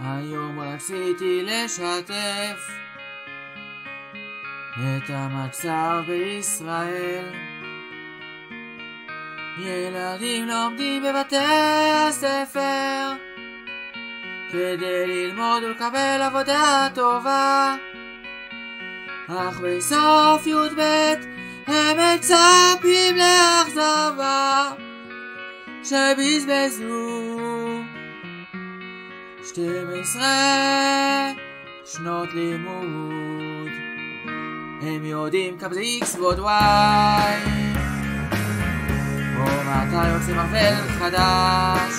היום רציתי לשתף את המצב בישראל. ילדים לומדים בבתי הספר כדי ללמוד ולקבל עבודה טובה, אך בסוף י"ב הם מצפים לאכזבה, שבזבזו 12 שנות לימוד. הם יודעים כמה זה X ועוד Y, או מתי יוצא מרוויל חדש,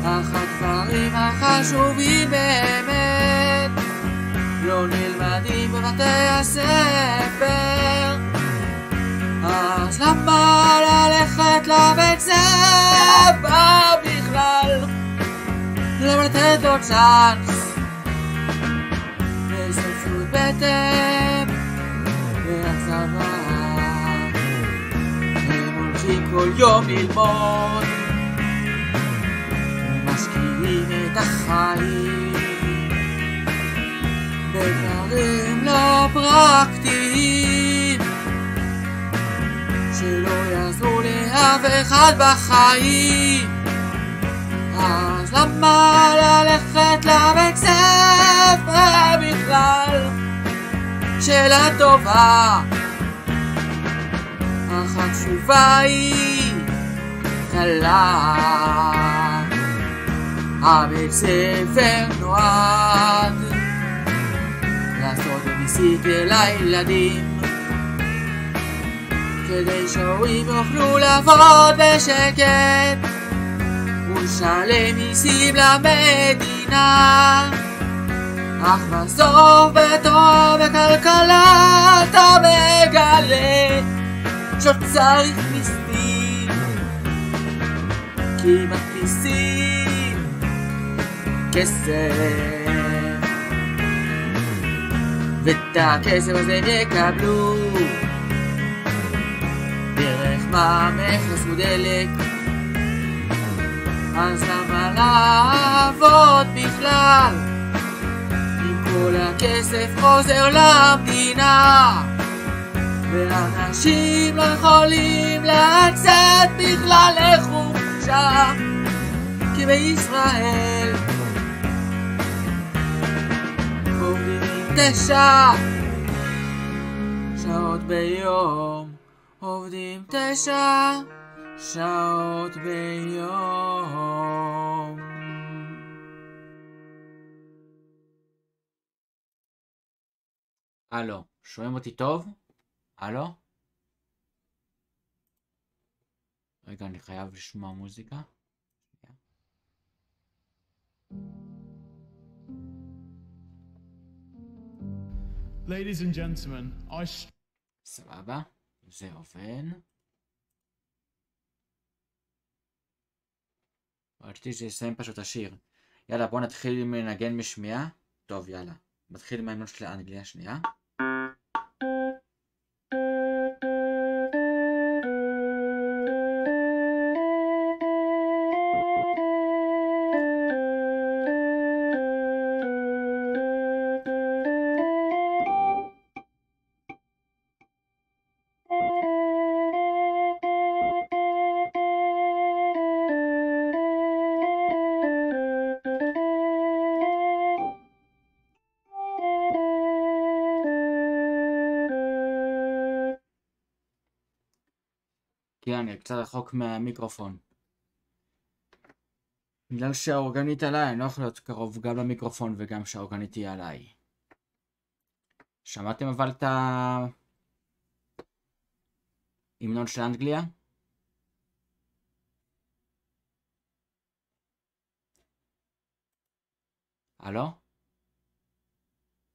אך הדברים החשובים באמת לא נלמדים בבתי הספר. אז למה ללכת לבית ספר בכלל? למה לתת לו צ'אנס? בסוף י"ב והצבא הם הולכים כל יום ללמוד ומשקיעים את החיים בדברים לא פרקטיים שלא יעזרו לאף אחד בחיים. אז למה ללכת לבית ספר בכלל? שאלה טובה, אך התשובה היא קלה. הבית ספר נועד לעשות בייביסיטר לילדים כדי שההורים יוכלו לעבוד בשקט ולשלם מיסים למדינה, אך בסוף בתורה בכלכלה אתה מגלה שצריך מיסים, כי מדפיסים כסף ואת הכסף הזה הם יקבלו דרך מכס ודלק. אז למה לעבוד בכלל אם כל הכסף חוזר למדינה ואנשים לא יכולים לצאת בכלל לחופשה, כי בישראל עובדים 9 שעות ביום, עובדים 9 שעות ביום. הלו, שומעים אותי טוב? הלו? רגע, אני חייב לשמוע מוזיקה. Ladies and gentlemen, סבבה, זה עובד. רציתי שיסיים פשוט השיר. יאללה, בוא נתחיל עם לנגן משמיעה. טוב, יאללה. מתחיל עם ההמנון של אנגליה שנייה. כי אני קצת רחוק מהמיקרופון. בגלל שהאורגנית עליי, אני לא יכול להיות קרוב גם למיקרופון וגם שהאורגנית היא עליי. שמעתם אבל את ההמנון של אנגליה? הלו?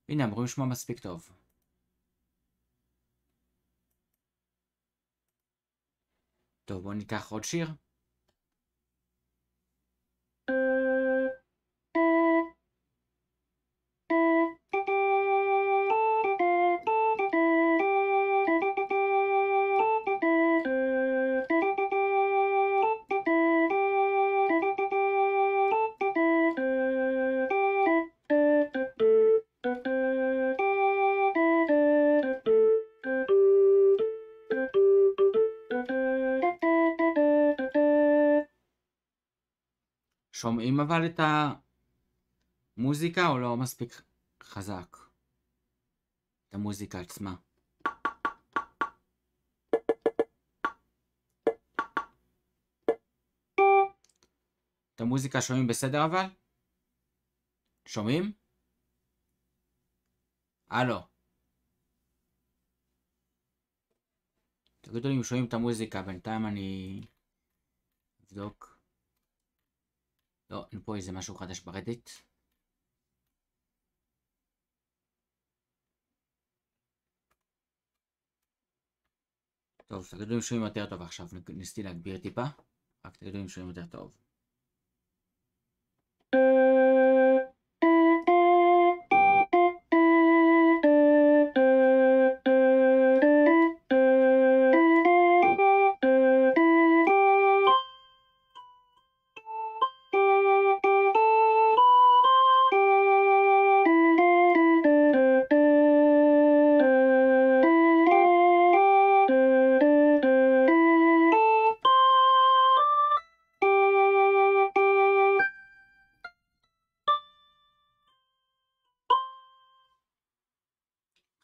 הנה, אמורים לשמוע מספיק טוב. טוב, בואו ניקח עוד שיר. שומעים אבל את המוזיקה או לא מספיק חזק? את המוזיקה עצמה. את המוזיקה שומעים בסדר אבל? שומעים? הלו. תגידו לי אם שומעים את המוזיקה, בינתיים אני אבדוק. לא, אין פה איזה משהו חדש ברדיט. טוב, תגידו אם שומעים יותר טוב עכשיו, ניסיתי להגביר טיפה, רק תגידו אם שומעים יותר טוב.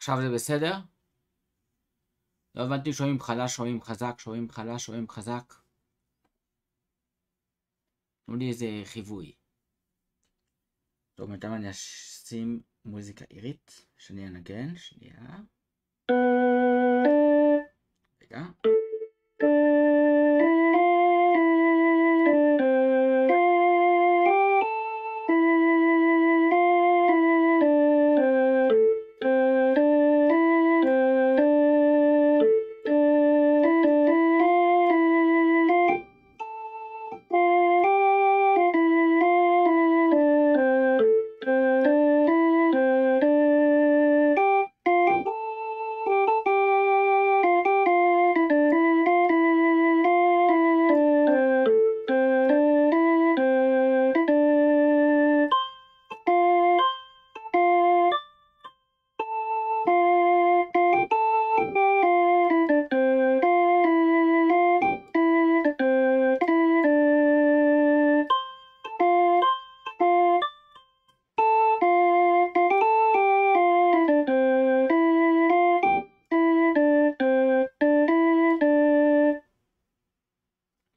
עכשיו זה בסדר? לא הבנתי, שומעים חלש, שומעים חזק, שומעים חלש, שומעים חזק. תנו לי איזה חיווי. טוב, בינתיים אני אשים מוזיקה אירית, שאני אנגן, שנייה. רגע.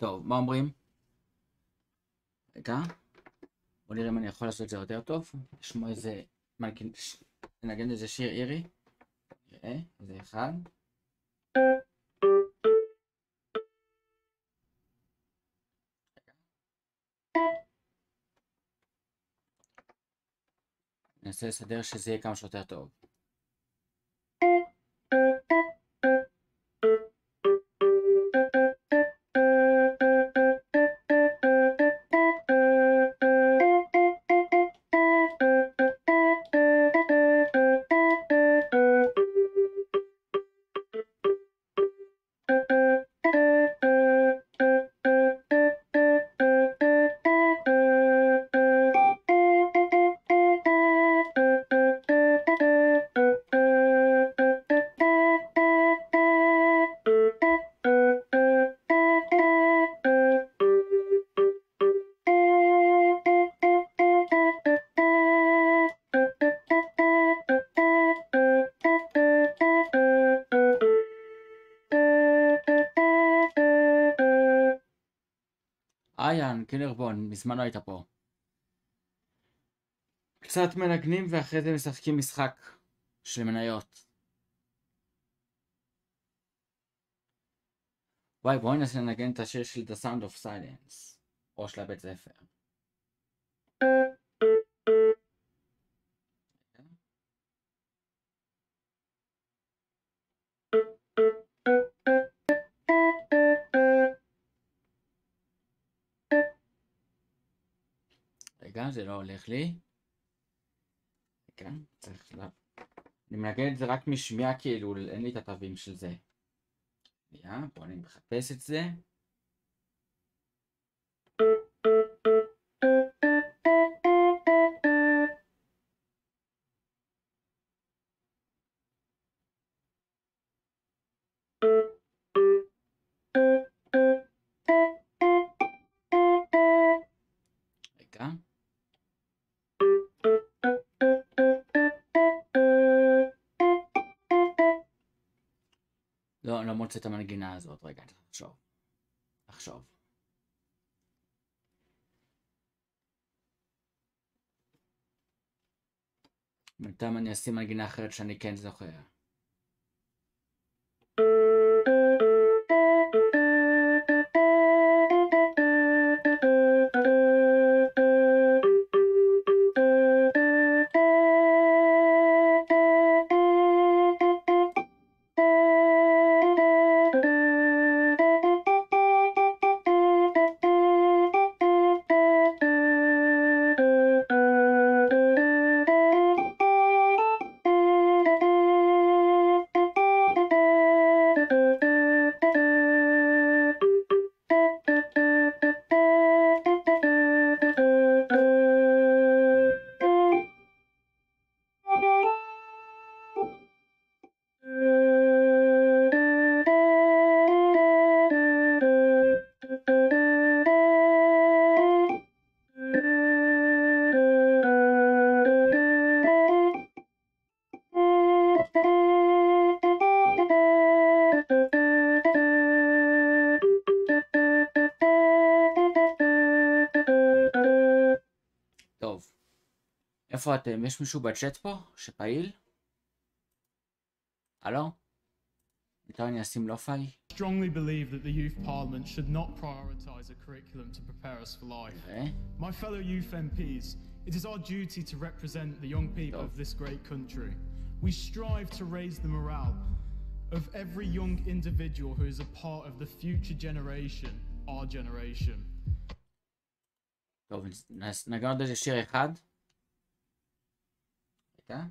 טוב, מה אומרים? רגע, בוא נראה אם אני יכול לעשות את זה יותר טוב. לשמוע איזה... נגן איזה שיר אירי. נראה, איזה אחד. ננסה לסדר שזה יהיה כמה שיותר טוב. איין, קילרבון, מזמן לא היית פה. קצת מנגנים ואחרי זה משחקים משחק של מניות. וואי, בואי ננסה לנגן את השיר של The Sound of Silence, או של הבית ספר. רגע, זה לא הולך לי. רגע, צריך לה... אני מנגן את זה רק משמיעה, כאילו, אין לי את התווים של זה. בוא אני מחפש את זה. לא מוצא את המנגינה הזאת. רגע, לחשוב. בינתיים אני אשים מנגינה אחרת שאני כן זוכר. טוב. איפה אתם? יש מישהו בצ'אט פה שפעיל? הלו? איתו אני אשים לופאי. Strongly believe that the youth parliament should not prioritize a curriculum to prepare us for life. My fellow youth MPs, it is our duty to represent the young people of this great country. We strive to raise the morale of every young individual who is a part of the future generation, our generation. טוב, נגן עוד איזה שיר אחד. רגע.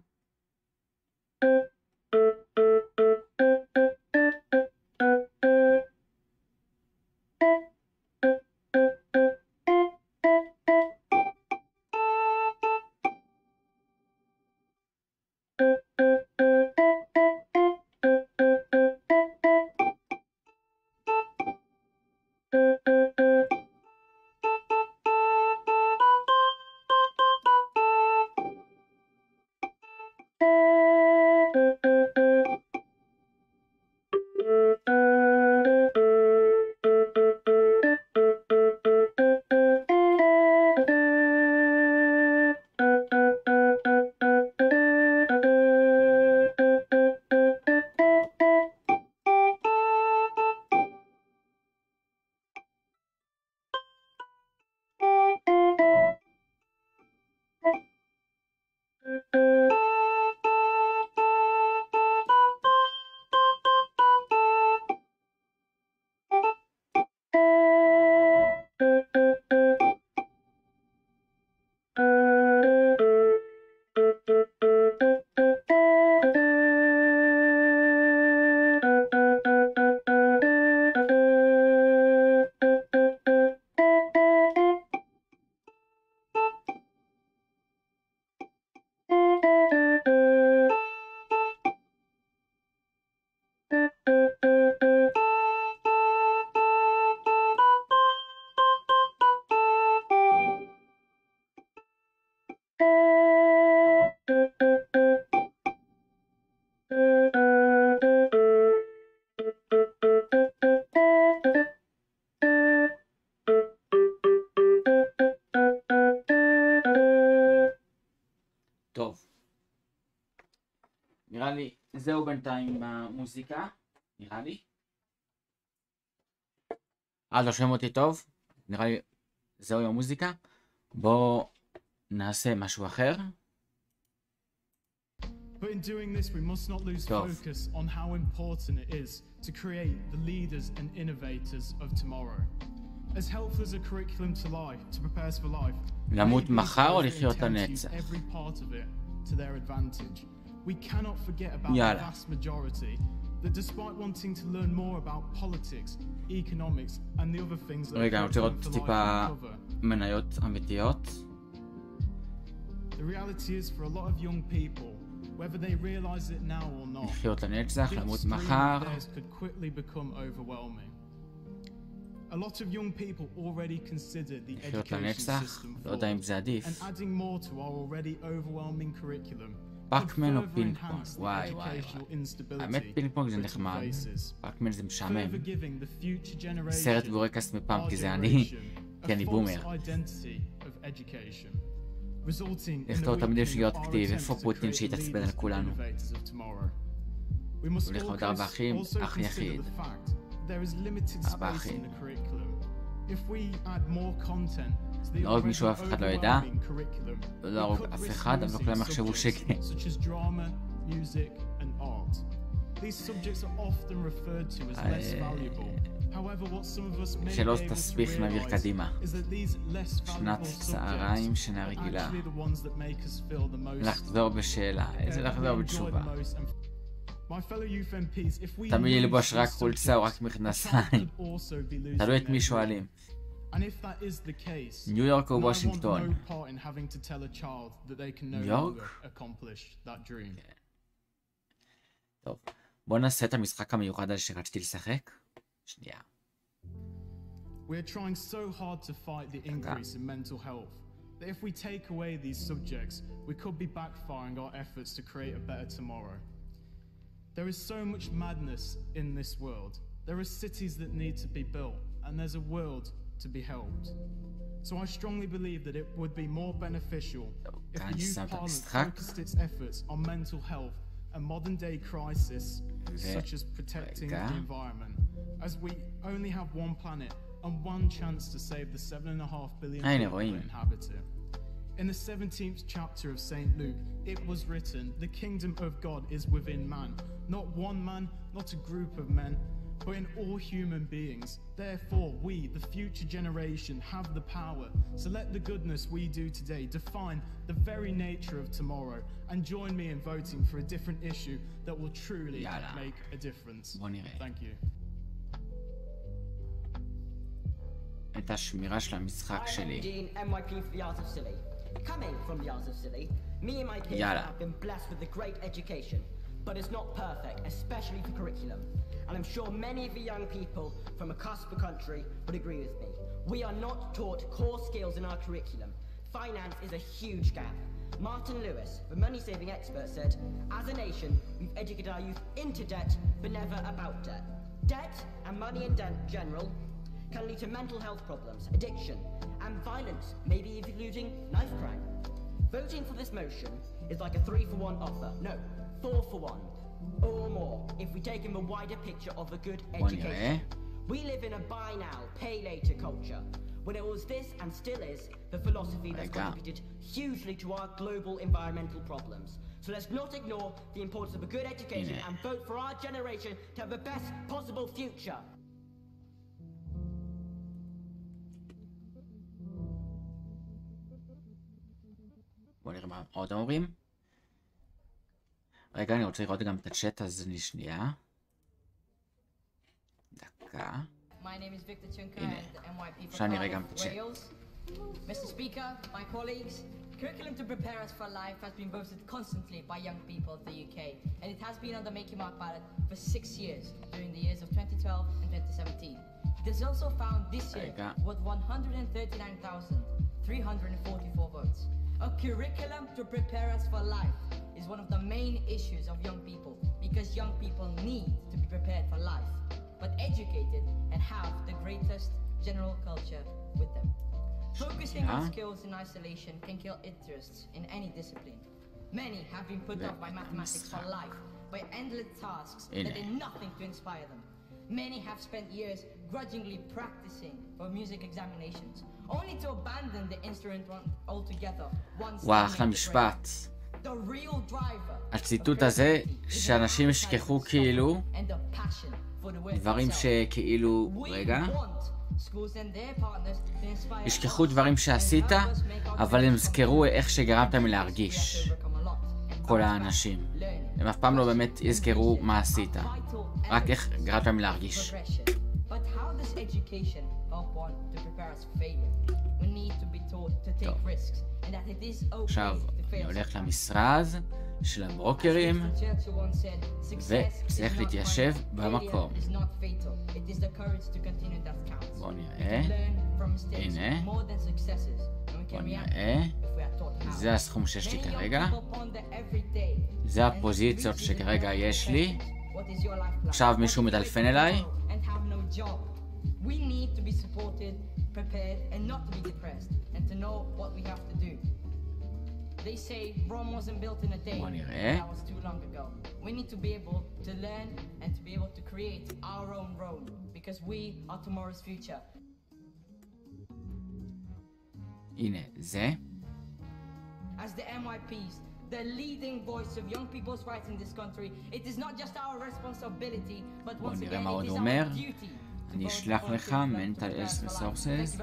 טוב. נראה לי, זהו בינתיים עם המוזיקה. נראה לי. לא שומעים אותי טוב? נראה לי, זהו עם המוזיקה. בואו נעשה משהו אחר. But in doing this, we must not lose focus on how important it is to create the leaders and innovators of tomorrow. As helpful as a curriculum to life, to prepare us for life, למות מחר או לחיות לנצח? every part of it to their advantage. We cannot forget about the vast majority that despite wanting to learn more about politics, economics, and the other things that רגע, אני רוצה לראות טיפה מניות אמיתיות. The reality is for a lot of young people, whether they realize it now or not, לחיות לנצח, למות מחר. could quickly become overwhelming. A lot of young people already consider the education system flawed, and adding more to our already overwhelming curriculum פאקמן או פינג פונג? וואי. האמת פינג פונג זה נחמד. פאקמן זה משעמם. סרט בורקס מפעם כי זה אני. כי אני בומר. לכתוב תלמידים שגיאות כתיב. איפה פוטין שהתעצבן על כולנו? הולך עוד 4 אחים, אח יחיד. 4 אחים. להרוג מישהו אף אחד לא ידע, לא להרוג אף אחד, אבל לא כולם יחשבו שכן. שלא תספיך נעביר קדימה. שנת צהריים, שנה רגילה. לחזור בשאלה, איזה לחזור בתשובה. תמיד ללבוש רק חולצה או רק מכנסיים. תלוי את מי שואלים. ניו יורק או וושינגטון? ניו יורק? טוב, בוא נעשה את המשחק המיוחד הזה שרציתי לשחק. שנייה. We're trying so hard to fight the increase in mental health that if we take away these subjects, we could be backfiring our efforts to create a better tomorrow. There is so much madness in this world. There are cities that need to be built, and there's a world to be helped. So I strongly believe that it would be more beneficial if the youth parliament focused its efforts on mental health and modern day crisis such as protecting the environment, as we only have one planet and one chance to save the 7.5 billion people that inhabit it. In the 17th chapter of St. Luke, it was written, the kingdom of God is within man, not one man, not a group of men, but in all human beings. Therefore, we, the future generation, have the power. So let the goodness we do today define the very nature of tomorrow, and join me in voting for a different issue that will truly make a difference. Thank you. את השמירה של המשחק שלי. Coming from the Isles of Scilly, me and my peers have been blessed with a great education, but it's not perfect, especially for curriculum. And I'm sure many of the young people from across the country would agree with me. We are not taught core skills in our curriculum. Finance is a huge gap. Martin Lewis, the money-saving expert, said, as a nation, we've educated our youth into debt, but never about debt. Debt, and money in general, can lead to mental health problems, addiction, and violence, maybe including knife crime. Voting for this motion is like a 3-for-1 offer. No, 4-for-1 or more if we take in the wider picture of a good education. We live in a buy now, pay later culture, when it was this and still is the philosophy that's contributed hugely to our global environmental problems. So let's not ignore the importance of a good education and vote for our generation to have the best possible future. בוא נראה מה עוד אומרים. רגע, אני רוצה לראות גם את הצ'אט, אז אני שנייה. דקה. הנה, עכשיו נראה גם את הצ'אט. Mr. Speaker, my colleagues, curriculum to prepare us for life has been voted constantly by young people of the UK, and it has been on the Make Your Mark ballot for 6 years, during the years of 2012 and 2017. It is also found this year with 139,344 votes. A curriculum to prepare us for life is one of the main issues of young people, because young people need to be prepared for life, but educated and have the greatest general culture with them. Focusing on skills in isolation can kill interests in any discipline. Many have been put off by mathematics for life, by endless tasks that did nothing to inspire them. Many have spent years grudgingly practicing for music examinations, only to abandon the instrument altogether once וואו, אחלה משפט. הציטוט הזה, שאנשים ישכחו כאילו דברים שכאילו, רגע, ישכחו דברים שעשית, אבל הם זכרו איך שגרמתם להרגיש. כל האנשים. הם אף פעם לא באמת יזכרו מה עשית. רק איך גרמתם להרגיש. But how does education help one to prepare us for failure? We need to be taught to take risks and that it is okay עכשיו to אני fail. הולך למשרד של הברוקרים וצריך להתיישב במקום. בואו נראה, הנה, בואו נראה, זה הסכום שיש לי כרגע, זה הפוזיציות שכרגע יש לי. עכשיו מישהו מטלפן אליי. We need to be supported, prepared, and not to be depressed, and to know what we have to do. They say Rome wasn't built in a day. That was too long ago. We need to be able to learn and to be able to create our own Rome, because we are tomorrow's future. הנה, זה. As the MYPs, the leading voice of young people's rights in this country, it is not just our responsibility, but once again it is our duty. אני אשלח לך mental health resources.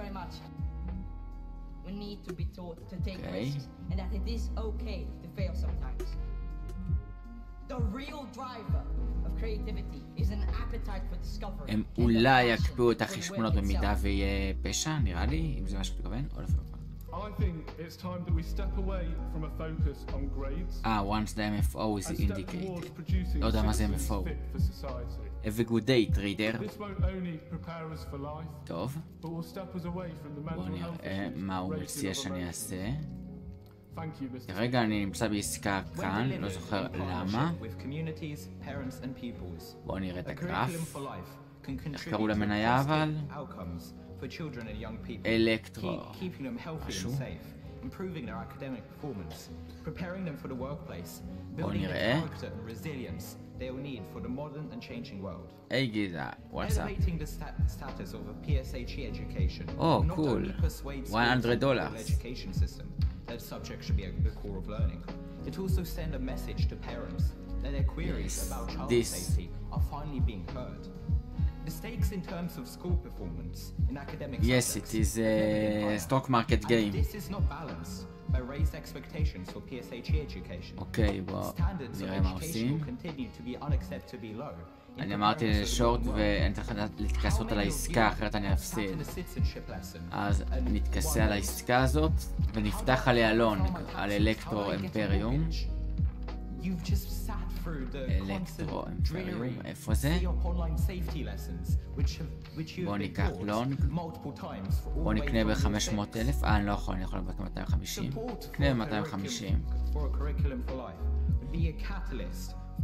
We need to be taught to take risks and that it is okay to fail sometimes. The real driver of creativity is an appetite for discovery. הם אולי יקפיאו את החשבונות במידה ויהיה פשע, נראה לי, אם זה מה שתכוון, או לפעמים. I think it's time that we step away from a focus on grades. Once the MFO is indicated. לא יודע מה זה MFO. Have a good day, trader. טוב. בואו נראה מה הוא מציע שאני אעשה. כרגע אני נמצא בעסקה כאן, לא זוכר למה. בואו נראה את הגרף. איך קראו למניה אבל? אלקטרו. משהו. בואו נראה. היי גיזה, וואטסאפ. או, קול. $100. That subject should be at the core of learning. It also sends a message to parents that their queries about child safety are finally being heard. The stakes in terms of school performance in academic Yes, it is a stock market game. This is not balanced by raised expectations for PSHE education. אוקיי, בוא נראה מה עושים. אני אמרתי לשורט ואני צריך להתכסות על העסקה, אחרת אני אפסיד. אז נתכסה על העסקה הזאת ונפתח על העלון, על אלקטרו אמפריום. אלקטרו אמפריום, איפה זה? בואו ניקח לונג. בואו נקנה ב-500,000. אני לא יכול, אני יכול לבקר 250. נקנה ב-250.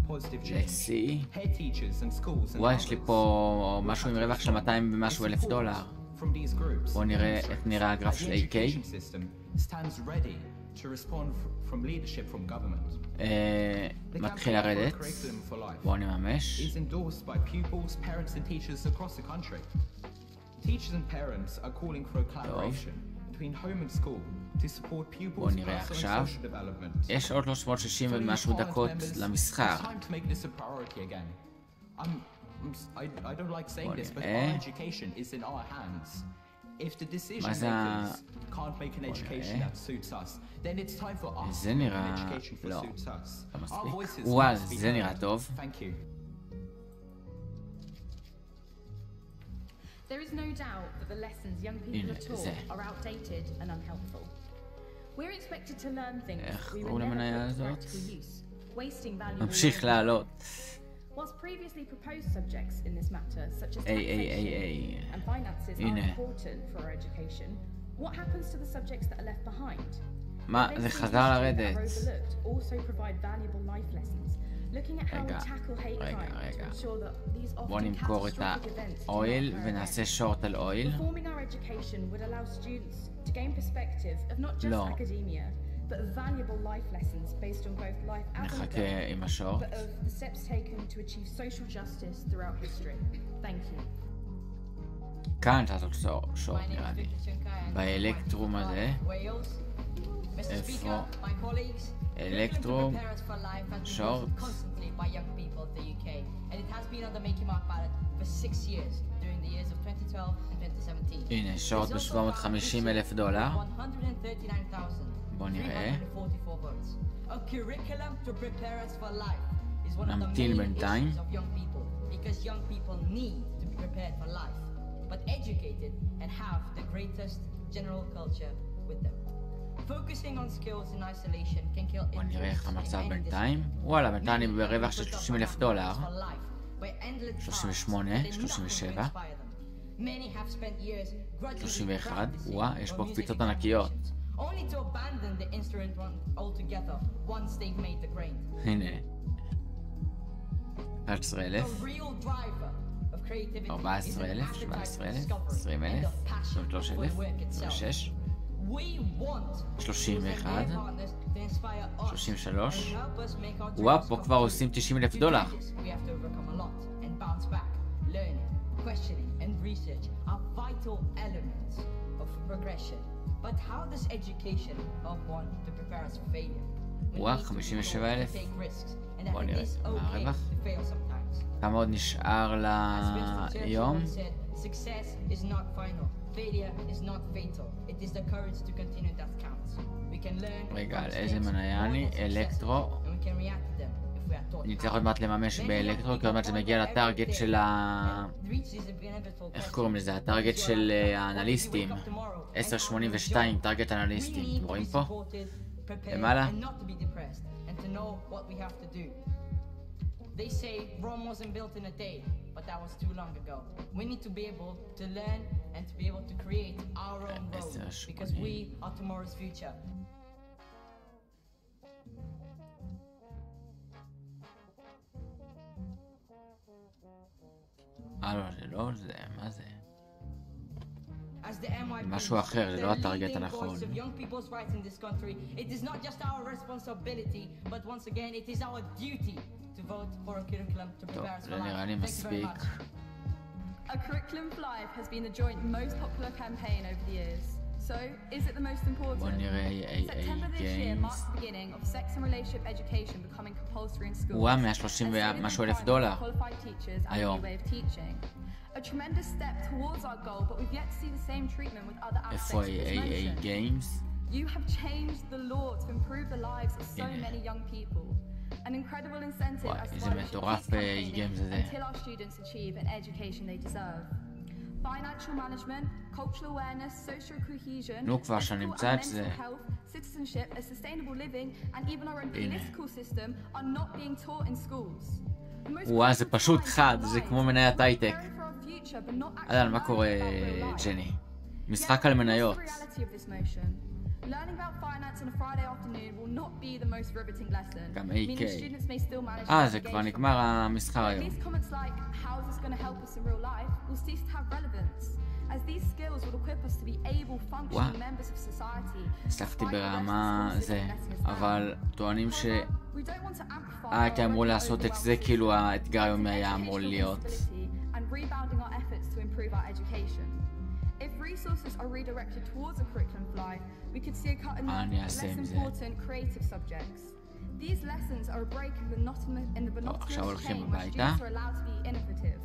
Let's see. וואי, יש לי פה משהו עם רווח של 200 ומשהו $1,000. בואו נראה איך נראה הגרף של AK. מתחיל לרדת. בואו נממש. בואו נראה עכשיו. יש עוד 360 ומשהו דקות למשחק. בואו נראה. מה זה ה... זה נראה... לא. לא מספיק. וואו, זה נראה טוב. There is no doubt that the lessons young people are taught are outdated and unhelpful. We're expected to learn things we were never put to practical use, wasting valuable ממשיך לעלות. Whilst previously proposed subjects in this matter, such as taxation and finances, are important for our education, what happens to the subjects that are left behind? מה? זה חזר לרדת. Also provide valuable life lessons. רגע, בוא נמכור את האויל ונעשה שורט על אויל. לא. נחכה עם השורט. כאן אתה לעשות שורט נראה לי. באלקטרום הזה. איפה? אלקטרום, שורט. הנה, שורט ב$750,000. בוא נראה. נמתין בינתיים. because young people need to be prepared for life, but educated and have the greatest general culture with them. Focusing on skills in isolation can kill בוא נראה איך interest in המצב any בינתיים. וואלה, בינתיים אני ברווח של $30,000. 38, 37, 31, וואה, יש פה קפיצות ענקיות. הנה. 11,000, 14,000, 17,000, 20,000, 23,000, 26, 31, 33, וואו, פה כבר עושים $90,000. Questioning and research are vital elements of progression. But how does education help one to prepare us for failure? וואו, 57,000. בוא נראה, מה הרווח? כמה עוד נשאר ליום? Success is not final. Failure is not fatal. It is the courage to continue that counts. We can learn. רגע, על איזה מניה אני? אלקטרו. אני צריך עוד מעט לממש באלקטרו, כי עוד מעט זה מגיע לטארגט של איך קוראים לזה? הטארגט של האנליסטים. 10.82, טארגט אנליסטים. אתם רואים פה? למעלה? They say Rome wasn't built in a day, but that was too long ago. We need to be able to learn and to be able to create our own road, because we are tomorrow's future. זה לא זה, מה זה? משהו אחר, זה לא הטארגט הנכון. טוב, זה נראה לי מספיק. A curriculum for life has been the joint most popular campaign over the years. So, is it the most important? בוא נראה September this year marks the beginning of sex and relationship education becoming compulsory in schools. וואו, $130,000 היום. A tremendous step towards our goal, but we've yet to see the same treatment with other aspects of this motion. Games. You have changed the law to improve the lives of so many young people. An incredible incentive as scholarships campaign until our students achieve an education they deserve. Financial management, cultural awareness, social cohesion, mental health, citizenship, a sustainable living, and even our own political system are not being taught in schools. וואו, זה פשוט חד, זה כמו מניית הייטק. אדל, מה קורה, ג'ני? משחק על מניות. Learning about finance on a Friday afternoon will not be the most riveting lesson. גם meaning students may still manage זה כבר נגמר המסחר היום. These comments like how is this going to help us in real life will cease to have relevance, as these skills will equip us to be able functioning members of society. הצלחתי ברמה זה, אבל טוענים הייתי אמור לעשות את זה כאילו האתגר היומי היה אמור להיות. And rebounding our efforts to improve our education. If resources are redirected towards a curriculum for life, we could see a cut in the less important creative subjects. These lessons are a break in the monotonous chain where students are allowed to be innovative.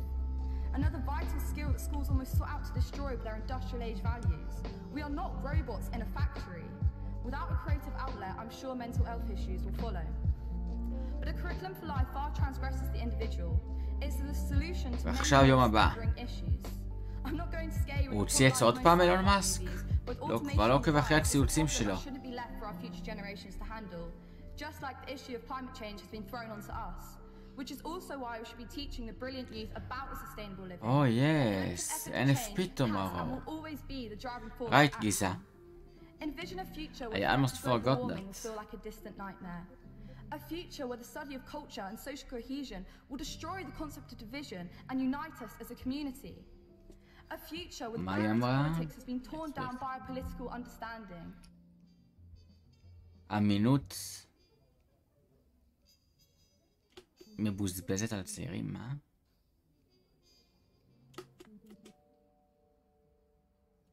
Another vital skill that schools almost sought out to destroy with their industrial age values. We are not robots in a factory. Without a creative outlet, I'm sure mental health issues will follow. But a curriculum for life far transgresses the individual. It's the solution to many issues. הוא ציץ עוד פעם אילון מאסק? לא, כבר לא עוקב אחרי הציוצים שלו. Oh yes, NFP tomorrow. Right, Giza. I almost forgot that. A future where the study of culture and social cohesion will destroy the concept of division and unite us as a community. A future where politics has been torn down by a political understanding. אמינות מבוזבזת על צעירים, מה?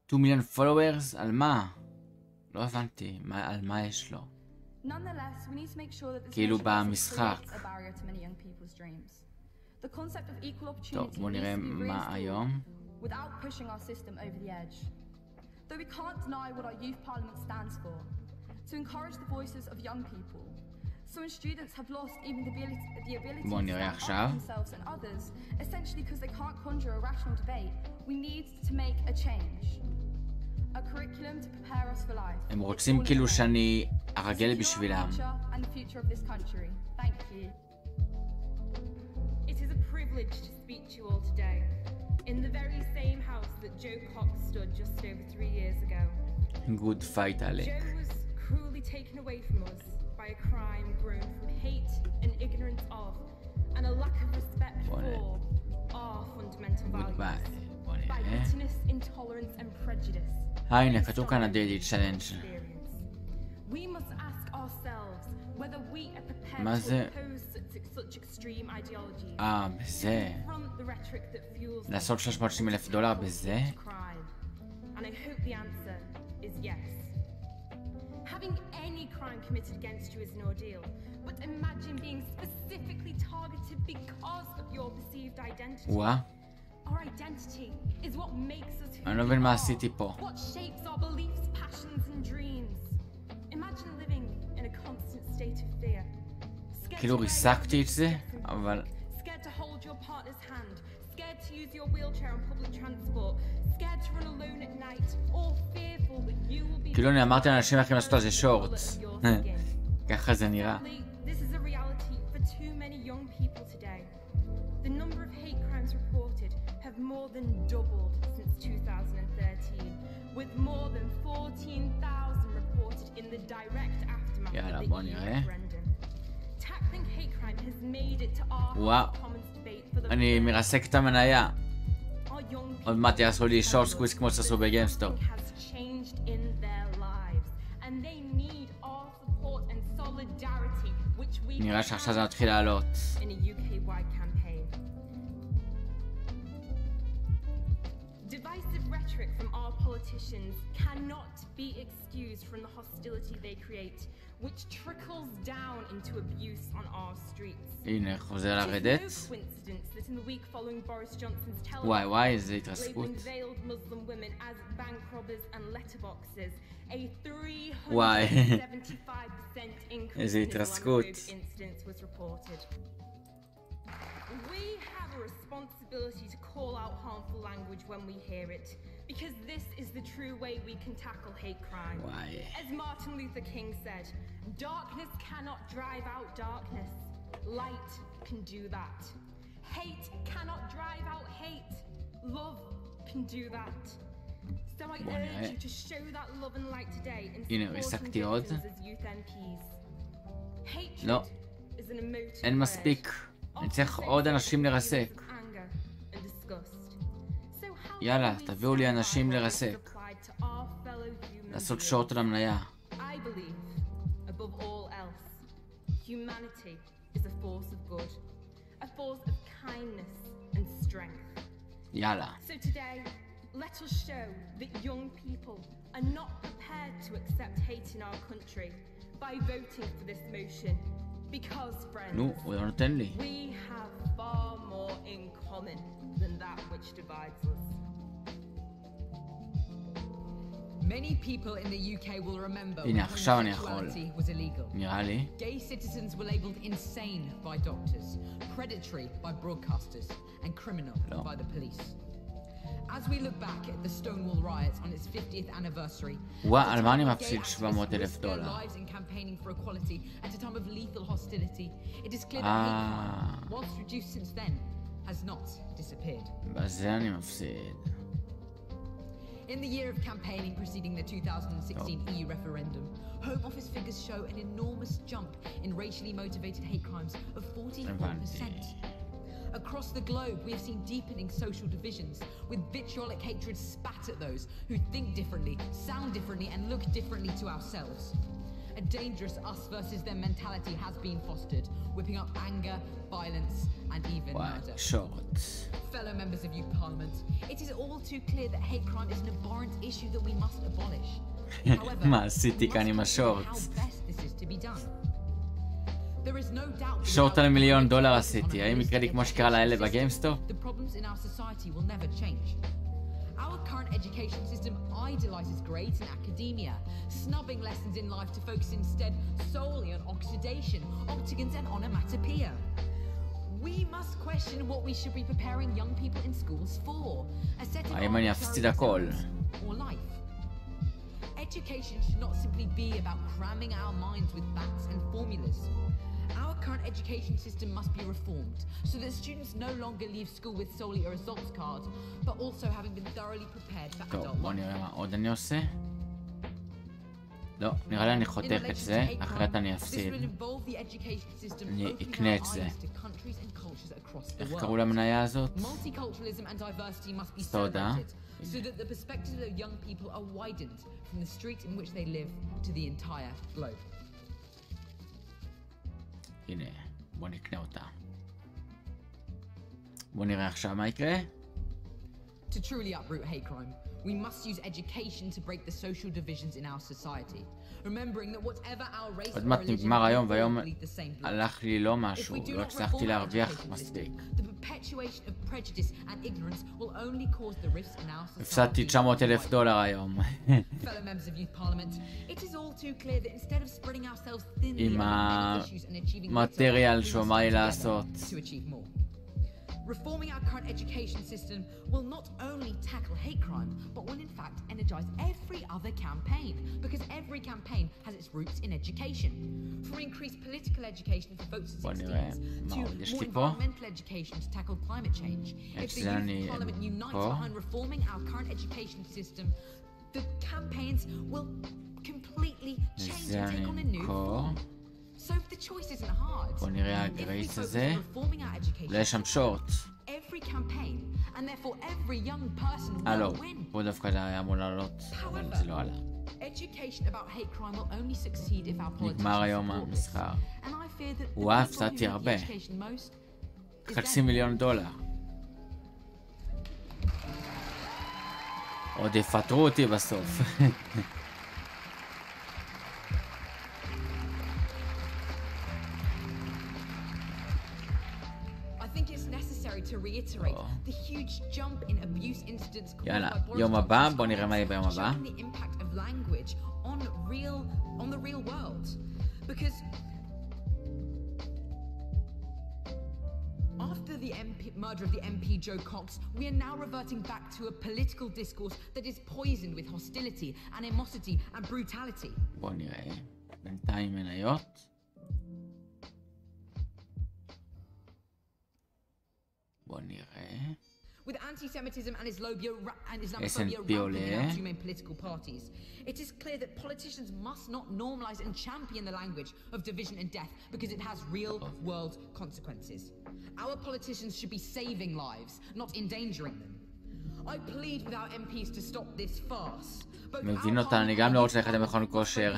2 מיליון followers? על מה? לא הבנתי, על מה יש לו? כאילו במשחק. טוב, בוא נראה מה היום. Without pushing our system over the edge. Though we can't deny what our youth parliament stands for, to encourage the voices of young people, Some students have lost even the ability to בוא נראה עכשיו. themselves and others, essentially because they can't conjure a rational debate. We need to make a change. A curriculum to prepare us for life. הם רוצים כאילו שאני ארגל בשבילם. And the future of this country. Thank you. It is a privilege to speak to you all today, in the very same house that Joe Cox stood just over 3 years ago. Good fight, Alec. Joe was cruelly taken away from us by a crime grown from hate and ignorance of, and a lack of respect for our fundamental values. By bitterness, intolerance and prejudice. הנה, כתוב כאן ה-Daily Challenge. We must ask ourselves whether we are prepared מה to זה? oppose such extreme ideologies. בזה. From the rhetoric that fuels לעשות $360,000 בזה? And I hope the answer is yes. Having any crime committed against you is an ordeal, but imagine being specifically targeted because of your perceived identity. וואה. Our identity is what makes us who אני לא מבין מה עשיתי פה. What shapes our beliefs, passions and dreams. Imagine living in a constant state of fear. כאילו ריסקתי את זה, אבל... Scared to hold your partner's hand, scared to use your wheelchair on public transport, scared to run alone at night, or fearful that you will be... כאילו אני אמרתי לאנשים איך לעשות על זה שורטס. ככה זה נראה. This is a reality for too many young people today. The number of hate crimes reported have more than doubled since 2013, with more than 14,000 reported in the direct aftermath of the EU referendum. Tackling hate crime has made it to our commons debate for the אני מרסק את המניה. עוד מעט יעשו לי שורט סקוויז כמו שעשו בגיימסטופ. נראה שעכשיו זה מתחיל לעלות. Divisive rhetoric from our politicians cannot be excused from the hostility they create, which trickles down into abuse on our streets. הנה, חוזר לרדת. וואי, איזה התרסקות. וואי, איזה התרסקות. We have a responsibility to call out harmful language when we hear it, because this is the true way we can tackle hate crime. Why? As Martin Luther King said, darkness cannot drive out darkness. Light can do that. Hate cannot drive out hate. Love can do that. So I urge you to show that love and light today in supporting victims as youth MPs. Hatred is an emotive אין מספיק. אני צריך עוד אנשים לרסק. יאללה, תביאו לי אנשים לרסק. לעשות שורט על המניה. יאללה. Let us show that young people are not prepared to accept hate in our country by voting for this motion. Because, friends, נו, הוא לא נותן לי. we have far more in common than that which divides us. Many people in the UK will remember הנה, when עכשיו אני יכול. homosexuality was illegal. נראה לי. Gay citizens were labelled insane by doctors, predatory by broadcasters, and criminal by the police. As we look back at the Stonewall riots on its 50th anniversary, על מה אני מפסיד $700,000? lives in campaigning for equality at a time of lethal hostility, it is clear that hate crime, whilst reduced since then, has not disappeared. בזה אני מפסיד. In the year of campaigning preceding the 2016 EU referendum, Home Office figures show an enormous jump in racially motivated hate crimes of 44%. Across the globe, we have seen deepening social divisions, with vitriolic hatred spat at those who think differently, sound differently, and look differently to ourselves. A dangerous us versus them mentality has been fostered, whipping up anger, violence, and even murder. Short. Fellow members of Youth Parliament, it is all too clear that hate crime is an abhorrent issue that we must abolish. However, מה עשיתי כאן עם השורט? how best this is to be done. There is no doubt that שורט על $1,000,000 עשיתי, האם יקרה לי כמו שקרה לאלה בגיימסטופ? the problems in our society will never change. Our current education system idolizes grades in academia, snubbing lessons in life to focus instead solely on oxidation, octagons and onomatopoeia. We must question what we should be preparing young people in schools for. A set of or life. Education should not simply be about cramming our minds with facts and formulas. Our current education system must be reformed so that students no longer leave school with solely a results card, but also having been thoroughly prepared for adult life. בוא נראה מה עוד אני עושה. לא, נראה לי אני חותך את זה, אחרת אני אפסיד. אני אקנה את זה. איך קראו למניה הזאת? סודה. So that the perspectives of young people are widened from the street in which they live to the entire globe. הנה, בוא נקנה אותה. בוא נראה עכשיו מה יקרה. To truly uproot hate crime, we must use education to break the social divisions in our society. Remembering that whatever our race עוד מעט נגמר היום והיום הלך לי לא משהו, לא הצלחתי להרוויח מספיק. הפסדתי $900,000 היום. עם המטריאל שהוא אמר לי לעשות. Reforming our current education system will not only tackle hate crime, but will in fact energize every other campaign, because every campaign has its roots in education. From increased political education for votes and 16s, to more environmental education to tackle climate change. If the Youth Parliament unites behind reforming our current education system, the campaigns will completely change and take on a new form. So the choice isn't hard. בוא נראה הגרייס הזה. לא יש שם שורט. לא, פה דווקא זה היה אמור לעלות, אבל זה לא עלה. נגמר היום המסחר. וואו, הפסדתי הרבה. $500,000. עוד יפטרו אותי בסוף. To reiterate the huge jump in abuse incidents caused יום הבא, בוא נראה מה יהיה ביום הבא. the impact of language on the real world, because after the murder of the MP Joe Cox, we are now reverting back to a political discourse that is poisoned with hostility, animosity and brutality. בוא נראה, בינתיים מניות. בוא נראה. With anti-Semitism and Islamophobia rampant in our two main political parties, it is clear that politicians must not normalize and champion the language of division and death because it has real-world consequences. Our politicians should be saving lives, not endangering them. I plead with our MPs to stop this farce. מבין אותה, אני גם לא רוצה ללכת למכון כושר.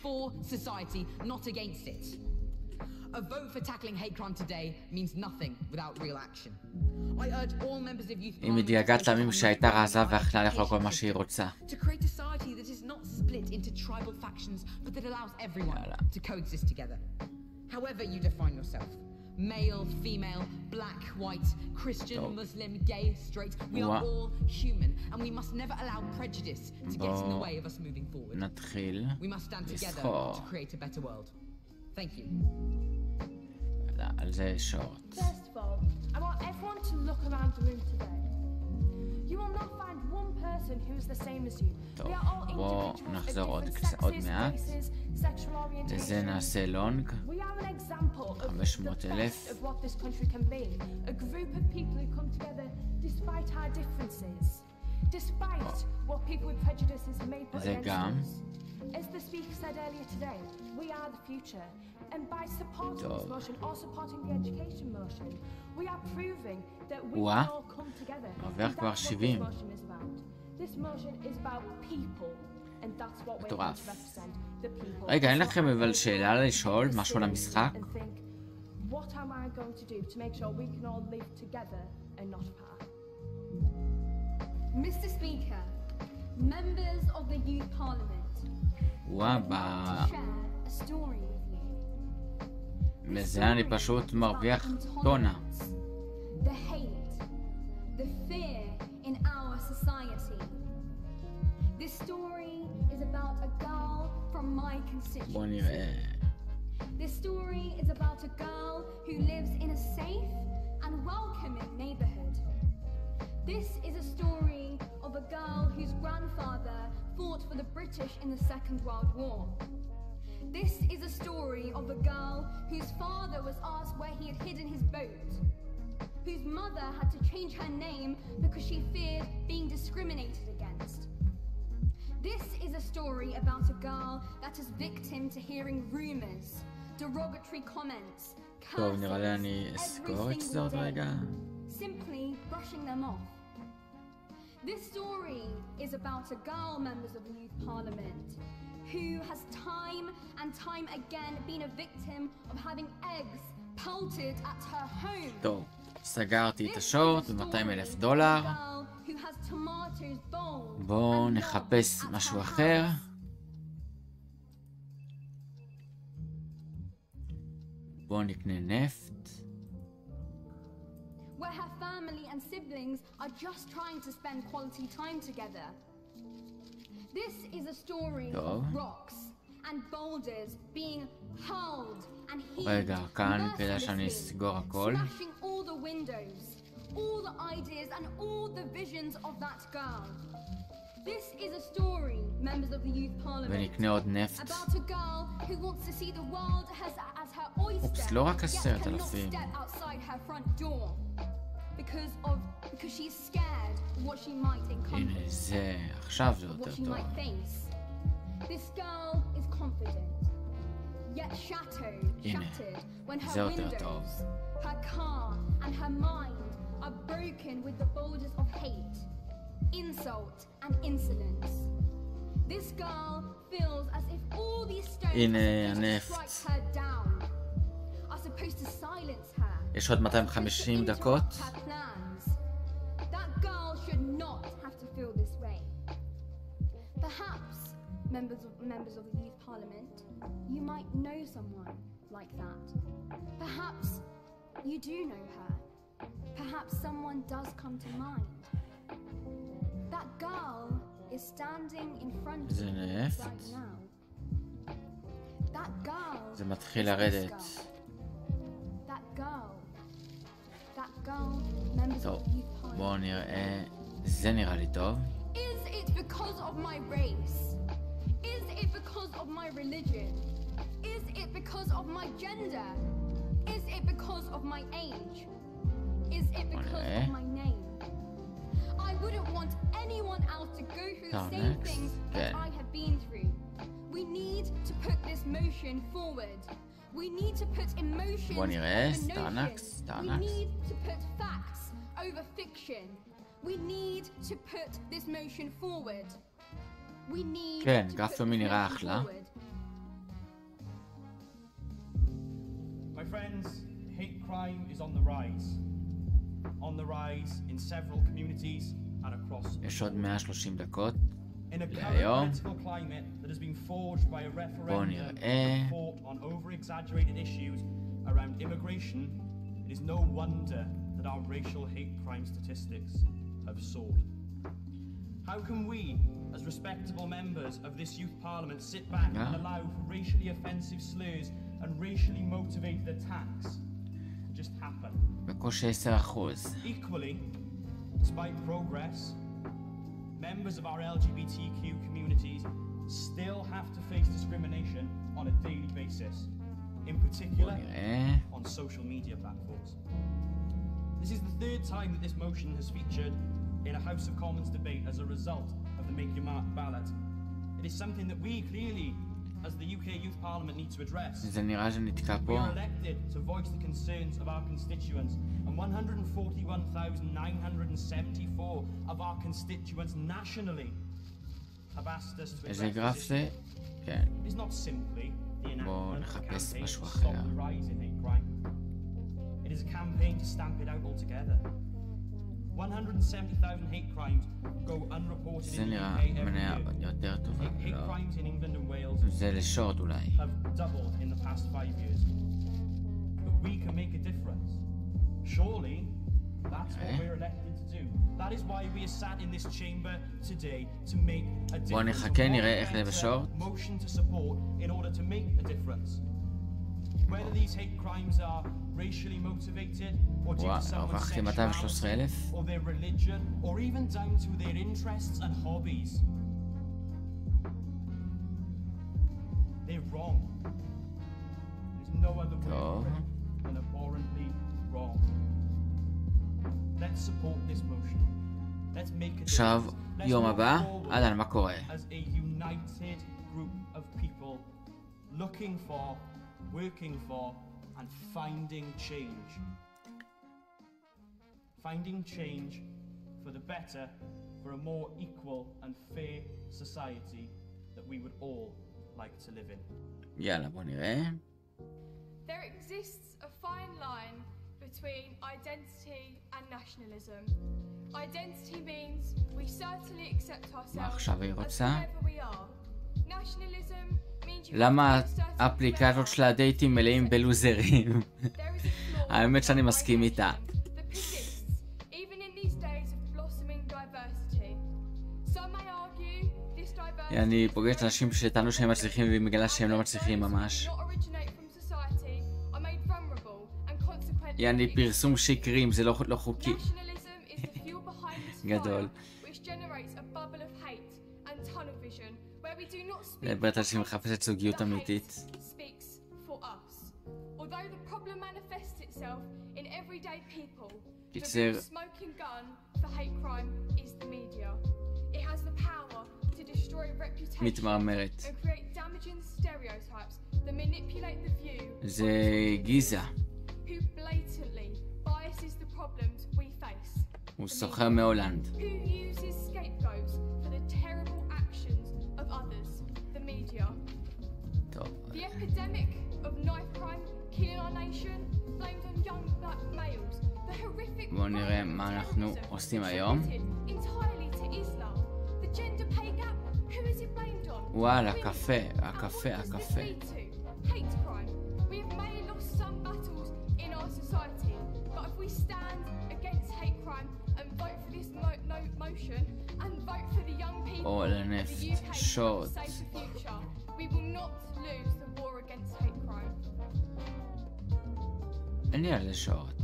For society, not against it. A vote for tackling hate crime today means nothing without real action. I urge all members of youth היא מתגעגעת לימים שהייתה רזה ואכלה לאכול כל מה שהיא רוצה. To create a society that is not split into tribal factions, but that allows everyone to coexist together. However you define yourself, male, female, black, white, Christian, Muslim, gay, straight, we are all human, and we must never allow prejudice to get in the way of us moving forward. נתחיל We must stand together to create a better world. Thank you. על זה שורט. First of all, I want everyone to look around the room today. You will not find one person who is the same as you. We are all individuals of different sexes, races, sexual orientations. לזה נעשה לונג. We are an example of the best of what this country can be. A group of people who come together despite our differences. Despite what people with prejudices may put against us. As the speaker said earlier today, we are the future. And by supporting this motion or supporting the education motion, we are proving that we can all come together. And that's what this motion is about. This motion is about people, and that's what we're going to represent, the people. רגע, אין לכם אבל שאלה לשאול משהו למשחק? What am I going to do to make sure we can all live together and not apart? Mr. Speaker, members of the Youth Parliament, וואו, בזה אני פשוט מרוויח טונה. The hate, the fear in our society reality. This story is about a girl from my constituency. This story is about a girl who lives in a safe and welcoming neighborhood. This is a story of a girl whose grandfather fought for the British in the Second World War. This is a story of a girl whose father was asked where he had hidden his boat, whose mother had to change her name because she feared being discriminated against. This is a story about a girl that is victim to hearing rumors, derogatory comments, curses every single day, simply brushing them off. This story is about a girl, members of the Youth Parliament, who has time and time again been a victim of having eggs pelted at her home. טוב, סגרתי את השורט ב$200,000. בואו נחפש משהו אחר. בואו נקנה נפט. Where her family and siblings are just trying to spend quality time together. This is a story of rocks and boulders being hurled and heaved mercilessly, smashing all the windows, all the ideas and all the visions of that girl. This is a story, members of the Youth Parliament, about a girl who wants to see the world as her oyster, yet cannot step outside her front door because she's scared of what she might encompass, of what she might face. This girl is confident, yet shattered when her windows, her car and her mind are broken with the boulders of hate, insult and insolence. This girl feels as if all these stones that strike her down are supposed to silence her. יש עוד 250 דקות. That girl should not have to feel this way. Perhaps, members of the Youth Parliament, you might know someone like that. Perhaps you do know her. Perhaps someone does come to mind. That girl is standing in front of you right now. That girl זה מתחיל לרדת. That girl, members of the Youth Parliament. בואו נראה, זה נראה לי טוב. Is it because of my race? Is it because of my religion? Is it because of my gender? Is it because of my age? Is it because of my name? I wouldn't want anyone else to go through the same things that I have been through. We need to put this motion forward. We need to put emotions over notions. We need to put facts over fiction. We need to put this motion forward. We need to put this motion forward. My friends, hate crime is on the rise. On the rise in several communities and across the world. יש עוד 130 דקות. In a current political climate that has been forged by a referendum that fought on over-exaggerated issues around immigration, it is no wonder that our racial hate crime statistics have soared. How can we, as respectable members of this youth parliament, sit back and allow for racially offensive slurs and racially motivated attacks to just happen? Equally, despite progress, members of our LGBTQ communities still have to face discrimination on a daily basis, in particular on social media platforms. This is the third time that this motion has featured in a House of Commons debate as a result of the Make Your Mark ballot. It is something that we clearly, as the UK Youth Parliament, need to address. We are elected to voice the concerns of our constituents, and 141,974 of our constituents nationally have asked us to address this issue. It is not simply the enactment of a campaign to stop the rise in hate crime. It is a campaign to stamp it out altogether. 170,000 hate crimes go unreported in the UK every year. Hate crimes in England and Wales have doubled in the past 5 years. But we can make a difference. Surely, that's what we're elected to do. That is why we are sat in this chamber today to make a difference. בוא נחכה, נראה איך זה בשורט. Motion to support in order to make a difference. Whether these hate crimes are racially motivated or due to someone's sexuality or their religion or even down to their interests and hobbies. They're wrong. There's no other way than abhorrently wrong. Let's support this motion. Let's make a עכשיו, יום הבא, אהלן, מה קורה? As a united group of people looking for, working for, and finding change. Finding change for the better, for a more equal and fair society that we would all like to live in. יאללה, בוא נראה. There exists a fine line between identity and nationalism. Identity means we certainly accept ourselves as whoever we are. Nationalism means you למה האפליקציות של הדייטים מלאים בלוזרים? האמת שאני מסכים איתה. אני פוגש אנשים שטענו שהם מצליחים ומגלה שהם לא מצליחים ממש. יעני פרסום שקרים, זה לא חוקי. גדול. זה בטח אנשים מחפשת זוגיות אמיתית. קיצר. מתמרמרת. זה גיזה. הוא סוחר מהולנד. טוב. בואו נראה מה אנחנו עושים היום. וואלה, הקפה. או לנפט, שוט. אין לי על זה שוט.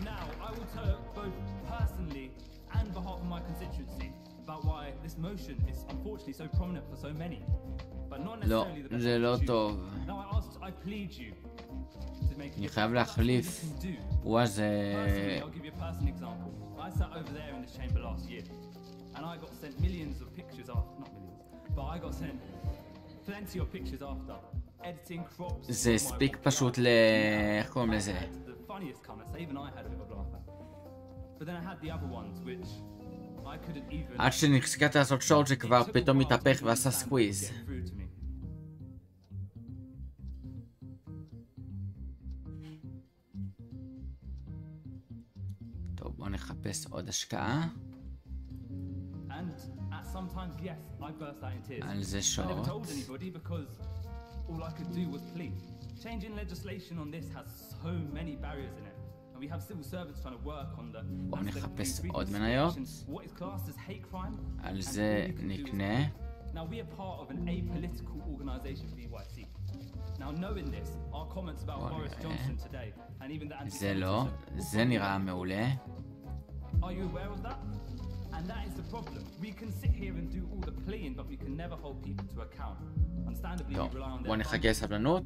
Now, I will talk both personally and behalf of my constituency about why this motion is unfortunately so prominent for so many, but not necessarily the best. זה לא טוב. Now, I plead you to make. אני חייב להחליף. וואה, זה... I'll give you a personal example. I sat over there in this chamber last year, and I got sent millions of pictures after, not millions, but I got sent plenty of pictures after. Editing crops. זה הספיק פשוט איך קוראים לזה? Funniest comments, even I had a bit of a laugh at. But then I had the other ones which I couldn't even. עד שנחזקת לעשות שורט זה כבר פתאום מתהפך ועשה סקוויז. טוב, בוא נחפש עוד השקעה. על זה שורט. All I could do was plead. Changing legislation on this has so many barriers in it. And we have civil servants trying to work on the בוא נחפש עוד מניות. what is classed as hate crime. על זה נקנה. Now we are part of an apolitical organization for EYC. Now knowing this, our comments about Boris Johnson today and even the זה לא, זה נראה מעולה. Are you aware of that? And that is the problem. We can sit here and do all the pleading, but we can never hold people to account. Understandably, we rely on their בוא נחכה סבלנות.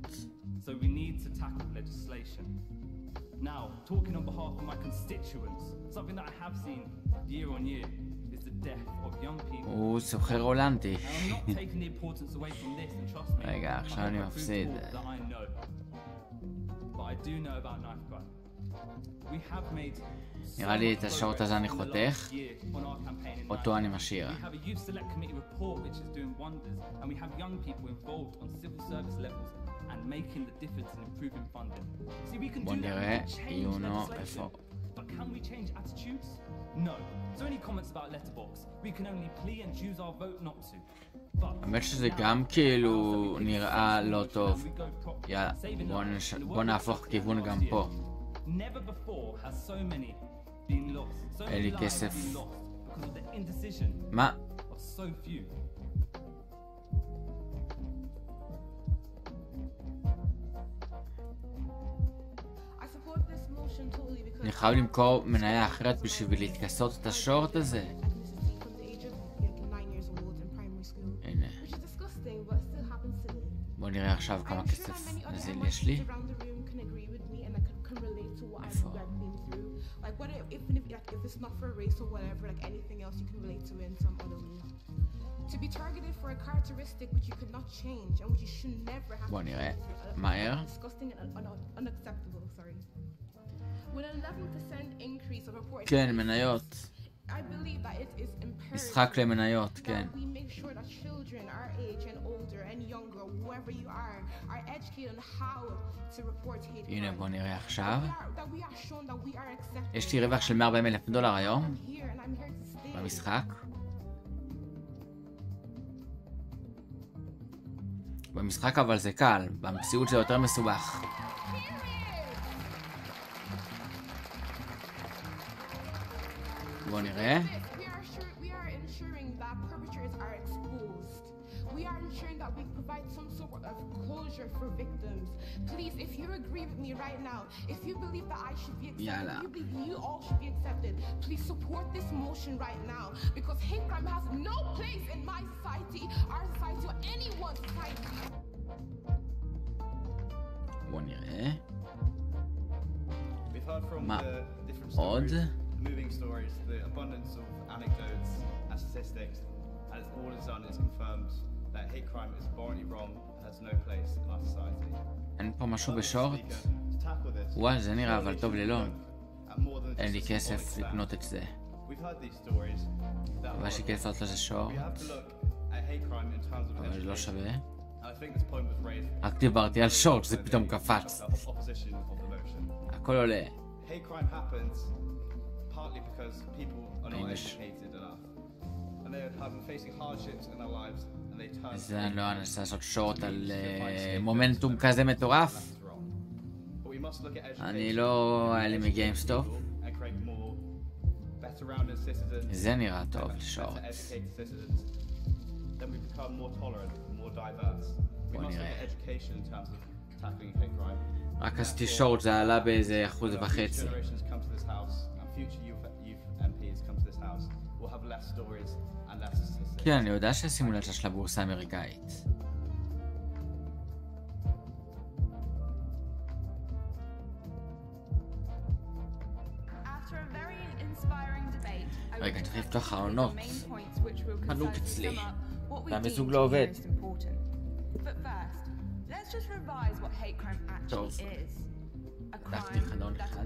So we need to tackle legislation. Now, talking on behalf of my constituents, something that I have seen year on year is the death of young people. הוא סוחר הולנדי. And I'm not taking the importance away from this, and trust me. רגע, עכשיו אני מפסיד. That I know. But I do know about knife crime. We have made נראה לי את השורט הזה אני חותך, אותו אני משאיר. בוא נראה, יונו, איפה? האמת שזה גם כאילו נראה לא טוב. יאללה, בוא נהפוך כיוון גם פה. אין לי כסף. מה? אני חייב למכור מניה אחרת בשביל להתכסות את השורט הזה. הנה. בוא נראה עכשיו כמה כסף נזיל יש לי. איפה? בוא נראה. מהר. כן, מניות. משחק למניות, כן. הנה, בוא נראה עכשיו. יש לי רווח של $140,000 היום במשחק. במשחק אבל זה קל, במציאות זה יותר מסובך. בוא נראה. יאללה. בוא נראה. מה עוד? Moving stories, the abundance of anecdotes and statistics, and all it's done is confirmed that hate crime is morally wrong, has no place in our society. אין פה משהו בשורט? וואי, זה נראה אבל טוב ללא. אין לי כסף לקנות את זה. אבל יש לי כסף לעשות לזה שורט. אבל זה לא שווה. רק דיברתי על שורט, זה פתאום קפץ. הכל עולה. Partly because people are not educated enough, and they are facing hardships in their lives, and they turn. זה לא אנסה לעשות שורט על מומנטום כזה מטורף. אני לא היה לי מגיימסטופ. זה נראה טוב לשורט. בוא נראה. רק עשיתי שורט, זה עלה באיזה 1.5%. כן, אני יודע שהסימולציה של הבורסה האמריקאית. רגע, צריך לפתוח העונות. חנוק אצלי. והמיזוג לא עובד. טוב. פתחתי חלון אחד.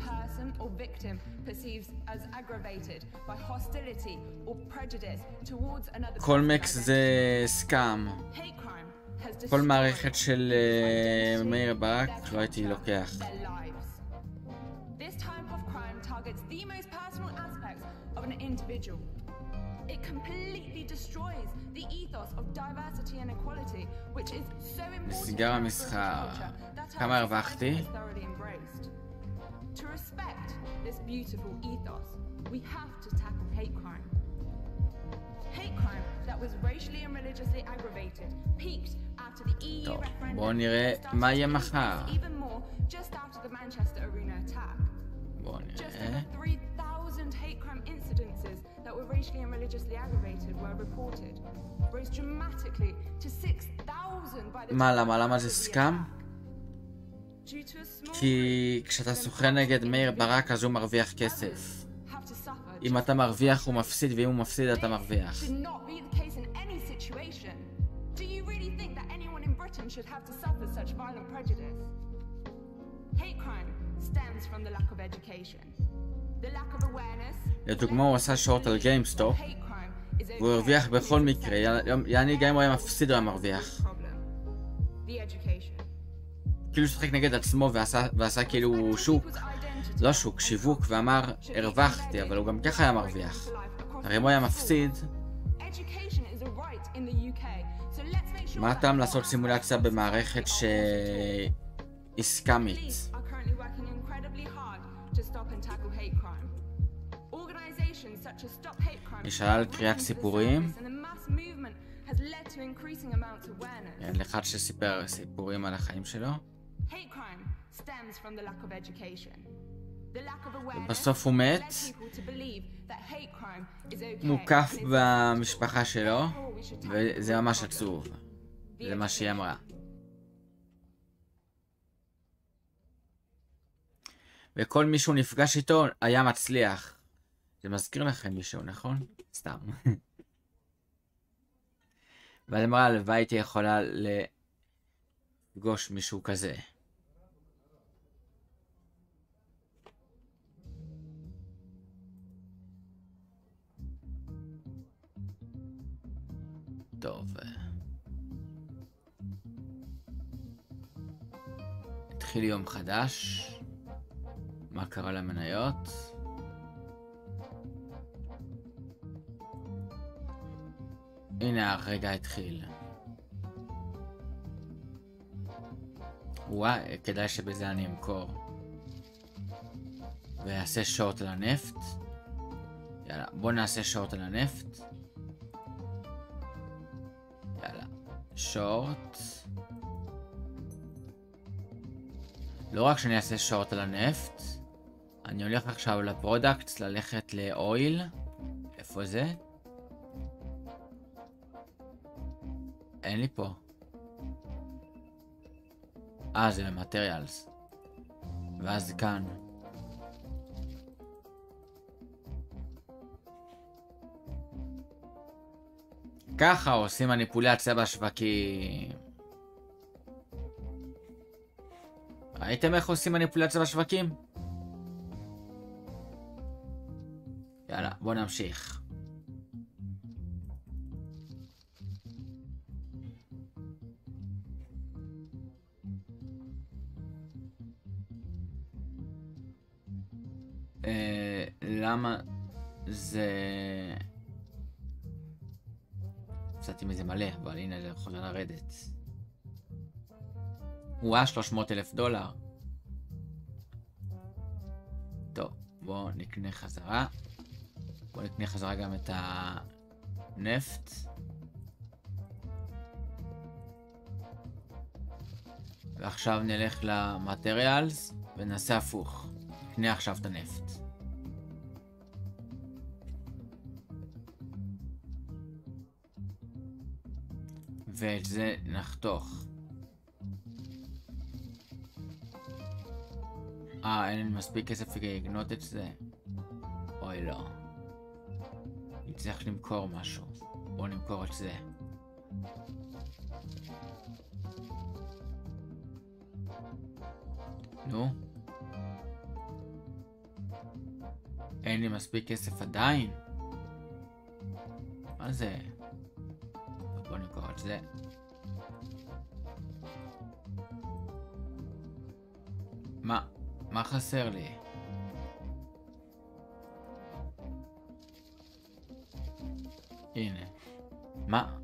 כל מקס זה סקאם. כל מערכת של מאיר ברק לא הייתי לוקח. It completely destroys the ethos of diversity and equality, which is so important to המסחר. כמה הרווחתי? To respect this beautiful ethos, we have to tackle hate crime. Hate crime that was racially and religiously aggravated peaked after the EU referendum. בוא נראה מה יהיה מחר. Even more just after the Manchester Arena attack. בוא נראה. Just over 3,000 hate crime incidences that were racially and religiously aggravated were reported, rose dramatically to 6,000 by the למה זה סקאם? כי כשאתה סוכן נגד מאיר ברק אז הוא מרוויח כסף. אם אתה מרוויח הוא מפסיד, ואם הוא מפסיד אתה מרוויח. לדוגמה הוא עשה שורט על גיימסטופ והוא הרוויח בכל מקרה, יעני גם אם הוא היה מפסיד הוא היה מרוויח. כאילו שחק נגד עצמו ועשה כאילו שוק, לא שוק, שיווק, ואמר הרווחתי, אבל הוא גם ככה היה מרוויח. הרי אם הוא היה מפסיד, מה הטעם לעשות סימולציה במערכת שהיא סקאמית? נשאלה על קריאת סיפורים. אחד שסיפר סיפורים על החיים שלו. ובסוף הוא מת. מוקף במשפחה שלו. וזה ממש עצוב. זה מה שהיא אמרה. וכל מי שהוא נפגש איתו היה מצליח. זה מזכיר לכם מישהו, נכון? סתם. ואז אמרה, הלוואי הייתי יכולה לפגוש מישהו כזה. טוב. התחיל יום חדש. מה קרה למניות? הנה הרגע התחיל. וואי, כדאי שבזה אני אמכור. ויעשה שורט על הנפט. יאללה, בוא נעשה שורט על הנפט. יאללה, שורט. לא רק שאני אעשה שורט על הנפט, אני הולך עכשיו לפרודקט, ללכת לאויל. איפה זה? אין לי פה. זה למטריאלס. ואז כאן. ככה עושים מניפולציה בשווקים. ראיתם איך עושים מניפולציה בשווקים? יאללה, בוא נמשיך. למה זה... הפסדתי מזה מלא, אבל הנה זה יכול לרדת. $300,000. טוב, בואו נקנה חזרה. בואו נקנה חזרה גם את הנפט. ועכשיו נלך למטריאלס ונעשה הפוך. נקנה עכשיו את הנפט. ואת זה נחתוך. אין לי מספיק כסף לקנות את זה. אוי לא. אני צריך למכור משהו. בואו נמכור את זה. נו. אין לי מספיק כסף עדיין. מה זה? בואו נמכור את זה. מה חסר לי? הנה. מה?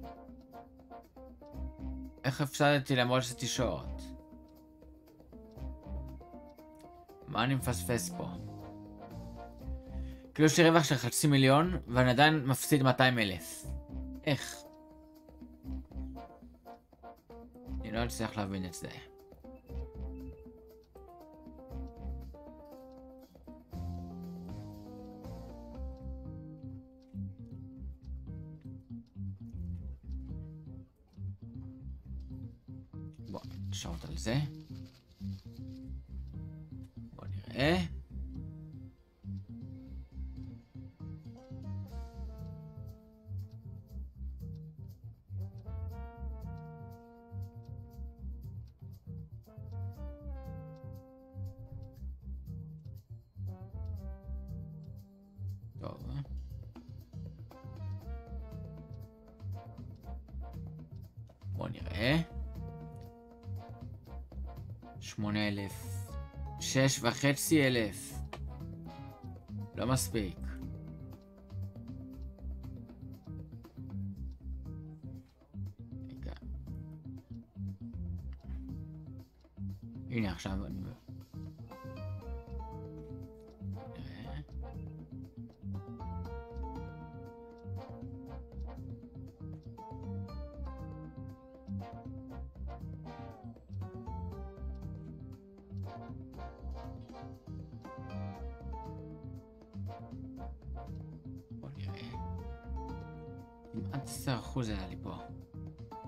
איך הפסדתי למרות שעשיתי שורט? מה אני מפספס פה? כאילו יש לי רווח של 500,000 ואני עדיין מפסיד 200,000. איך? אני לא אצליח להבין את זה. בוא נשארת על זה. בוא נראה. טוב. בוא נראה. 8,000. 6,500. לא מספיק. רגע. הנה עכשיו אני... כמעט 10% היה לי פה.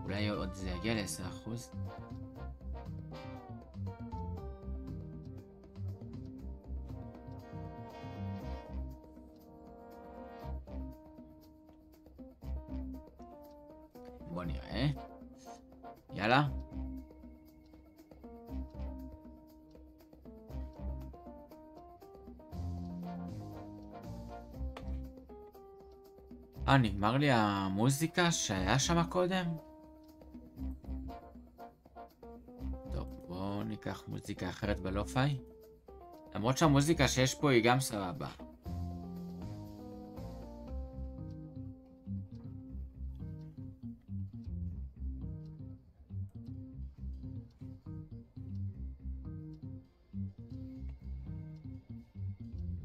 אולי עוד זה יגיע ל-10%. בוא נראה. יאללה. נגמר לי המוזיקה שהיה שם קודם. טוב, בואו ניקח מוזיקה אחרת בלופאי. למרות שהמוזיקה שיש פה היא גם סבבה.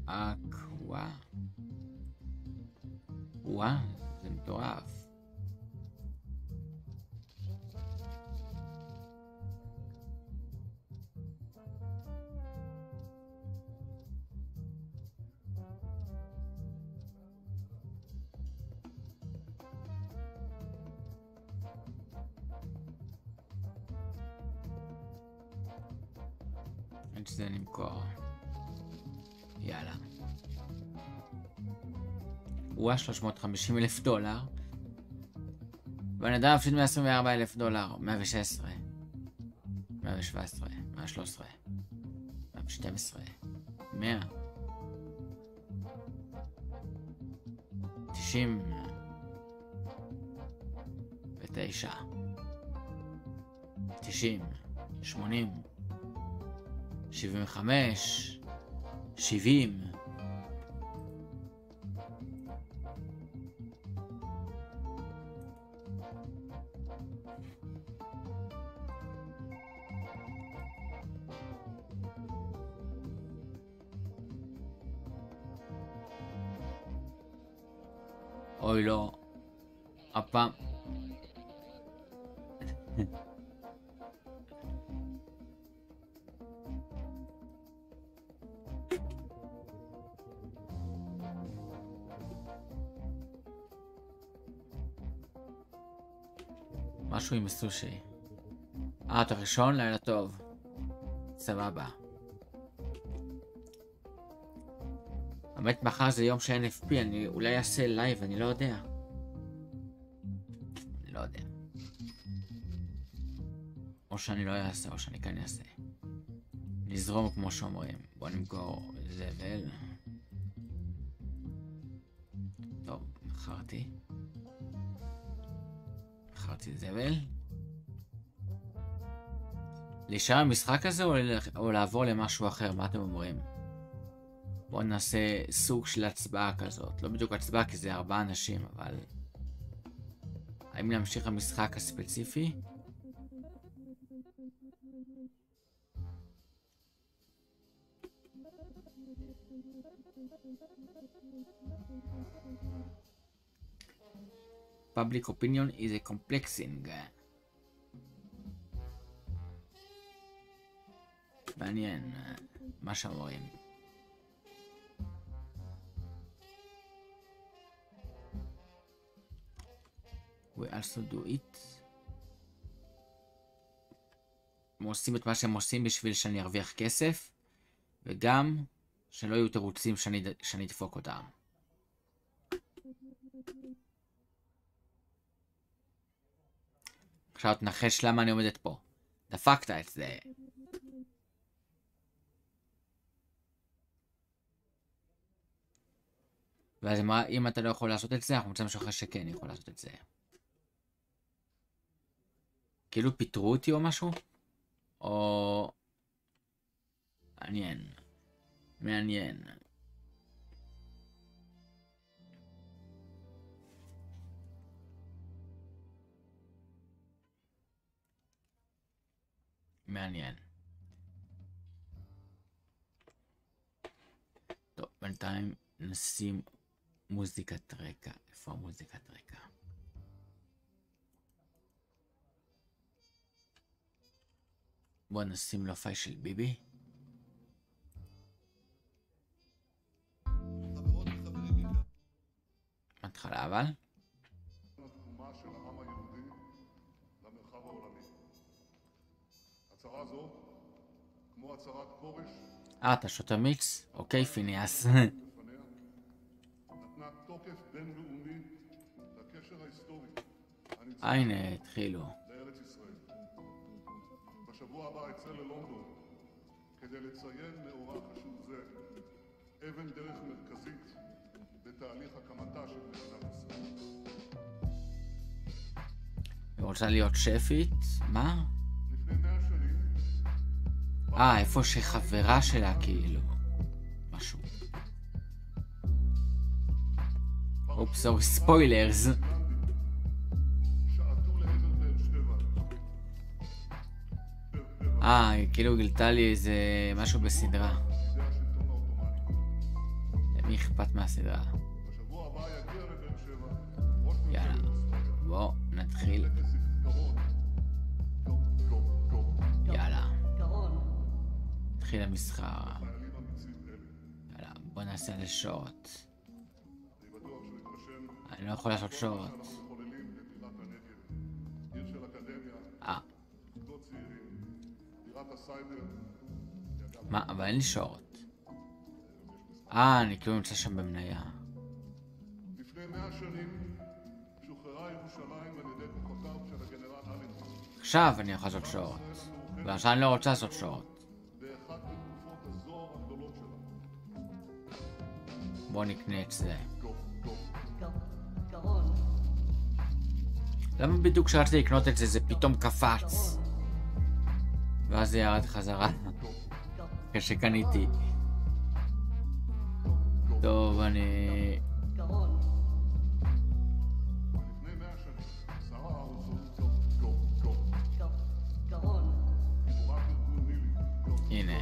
אקווה. וואו, זה מטורף. אין שזה נמכור. יאללה. הוא $350,000. בן אדם הפסיד $124,000, 116, 117, 113, 112, 100, 90, 9, 90, 80, 75, 70. אוי לא, הפעם. משהו עם הסושי. אתה ראשון? לילה טוב. סבבה. האמת מחר זה יום שאין FP, אני אולי אעשה לייב, אני לא יודע. לא יודע. או שאני לא אעשה, או שאני כאן אעשה. נזרום כמו שאומרים. בוא נמכור זבל. טוב, מכרתי. מכרתי זבל. להישאר במשחק הזה או לעבור למשהו אחר? מה אתם אומרים? בואו נעשה סוג של הצבעה כזאת. לא בדיוק הצבעה כי זה 4 אנשים, אבל... האם להמשיך המשחק הספציפי? Public opinion is a complexing. מעניין מה שאומרים. We also do it. הם עושים את מה שהם עושים בשביל שאני ארוויח כסף, וגם שלא יהיו תירוצים שאני אדפוק אותם. עכשיו תנחש למה אני עומדת פה. דפקת את זה. ואז אם אתה לא יכול לעשות את זה, אנחנו רוצים משהו אחר שכן יכול לעשות את זה. כאילו פיטרו אותי או משהו? או... מעניין. מעניין. מעניין. טוב, בינתיים נשים מוזיקת רקע. איפה המוזיקת רקע? בוא נשים לופאי של ביבי. מתחלה אבל. אתה שותה מיקס? אוקיי, פיניאס. הנה, התחילו. בשבוע הבא אצא ללונדון כדי לציין מאורע חשוב זה אבן דרך מרכזית בתהליך הקמתה של מדינת ישראל. היא רוצה להיות שפית? מה? לפני 100 שנים... איפה שחברה שלה כאילו. משהו. אופס, ספוילרס. כאילו גילתה לי איזה משהו בסדרה. למי אכפת מהסדרה? יאללה, בוא נתחיל. יאללה, נתחיל המסחר. יאללה, בוא נעשה לשורט. אני לא יכול לעשות שורט. מה? אבל אין לי שורט. אני כאילו נמצא שם במניה. לפני 100 שנים שוחררה ירושלים על ידי כוחותיו של הגנרל אלנבי. עכשיו אני יכול לעשות שורט. ועכשיו אני לא רוצה לעשות שורט. באחת מתקופות הזוהר הגדולות שלה. בוא נקנה את זה. למה בדיוק כשרציתי לקנות את זה זה פתאום קפץ? ואז זה ירד חזרה. כשקניתי. טוב, אני... הנה.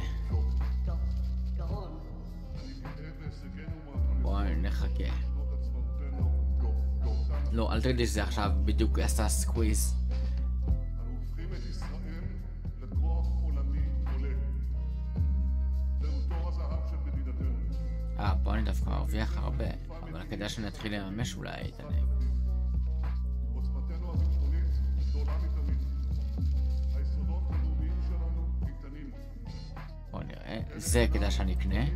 בואו נחכה. לא, אל תגיד לי שזה עכשיו בדיוק עשה סקוויז. פה אני דווקא מרוויח הרבה, אבל כדאי שנתחיל לממש אולי להתענג. עוצמתנו הביטחונית גדולה מתמיד. היסודות הלאומיים שלנו איתנים. בוא נראה, זה כדאי שאני אקנה. הם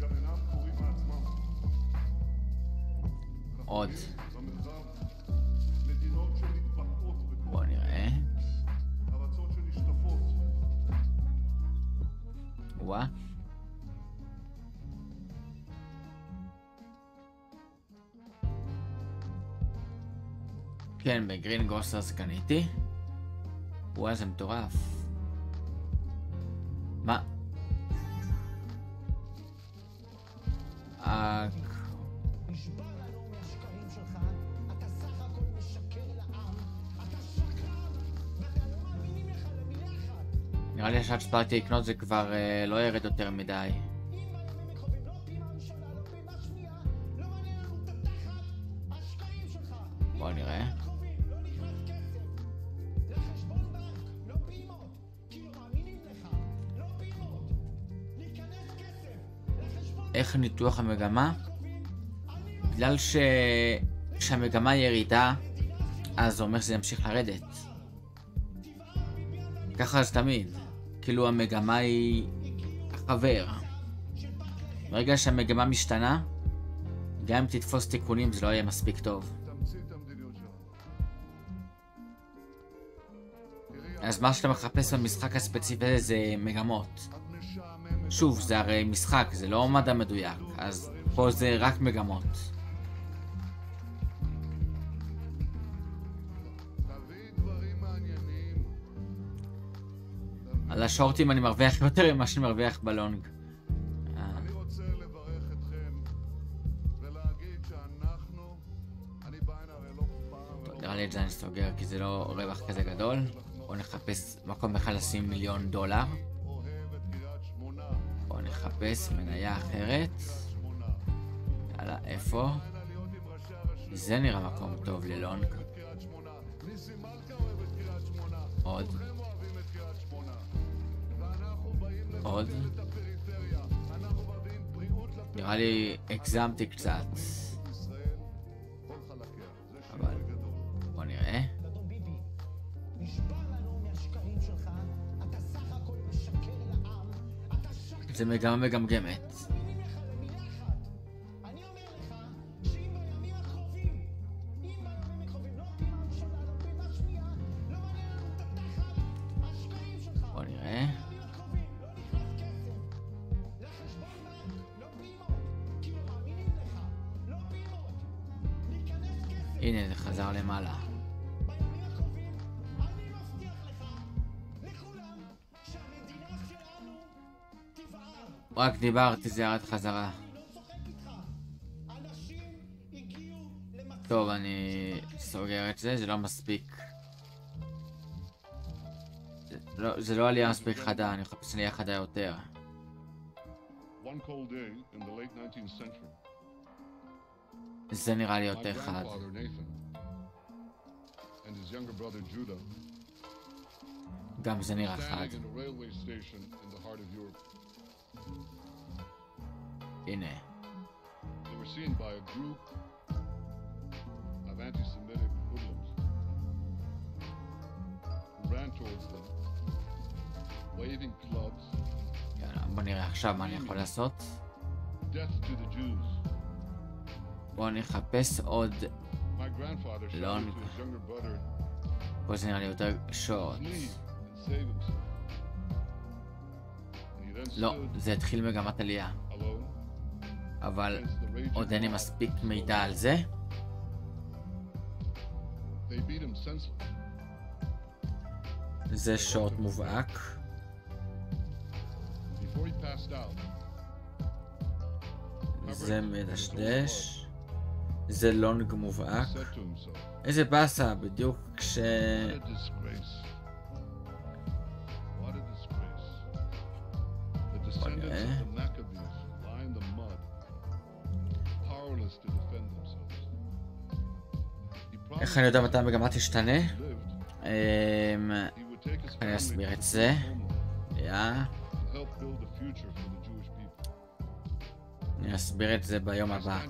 גם אינם קוראים מעצמם. עוד. במרחב, מדינות שמתפרעות בכוח. בוא נראה. ארצות שנשטפות. וואה. כן, בגרין גוסרס קניתי. וואה, זה מטורף. מה? נראה לי שעד שפרתי לקנות זה כבר לא ירד יותר מדי. בוא נראה. איך ניתוח המגמה? בגלל שהמגמה ירידה, אז זה אומר שזה ימשיך לרדת. ככה זה תמיד. כאילו המגמה היא החבר. ברגע שהמגמה משתנה, גם אם תתפוס תיקונים זה לא יהיה מספיק טוב. אז מה שאתה מחפש במשחק הספציפי זה מגמות. שוב, זה הרי משחק, זה לא מדע מדויק, אז פה זה רק מגמות. על השורטים אני מרוויח יותר ממה שאני מרוויח בלונג. אני רוצה לברך אתכם ולהגיד שאנחנו, אני בעין הרי לא פעם... טוב, נראה לי את זה אני סוגר כי זה לא רווח כזה גדול. בואו נחפש מקום אחד לשים $1,000,000. בואו נחפש מניה אחרת. יאללה, איפה? זה נראה מקום טוב ללונג. עוד. עוד. נראה לי הגזמתי קצת. אבל בוא נראה. זה מגמה מגמגמת. בוא נראה. הנה זה חזר למעלה. רק דיברתי, זה ירד חזרה. טוב, אני סוגר את זה, זה לא מספיק. זה לא עלייה מספיק חדה, אני מחפש עלייה חדה יותר. זה נראה לי יותר חד. גם זה נראה חד. הנה. יאללה, בוא נראה עכשיו מה אני יכול לעשות. בוא נחפש עוד לונג. פה זה נראה לי יותר שורט. לא, זה התחיל מגמת עלייה. אבל עוד אין לי מספיק מידע על זה. זה שורט מובהק. זה מדשדש. זה לונג מובהק. איזה באסה, בדיוק כש... בוא נראה. איך אני יודע מתי המגמה תשתנה? אני אסביר את זה. אני אסביר את זה ביום הבא.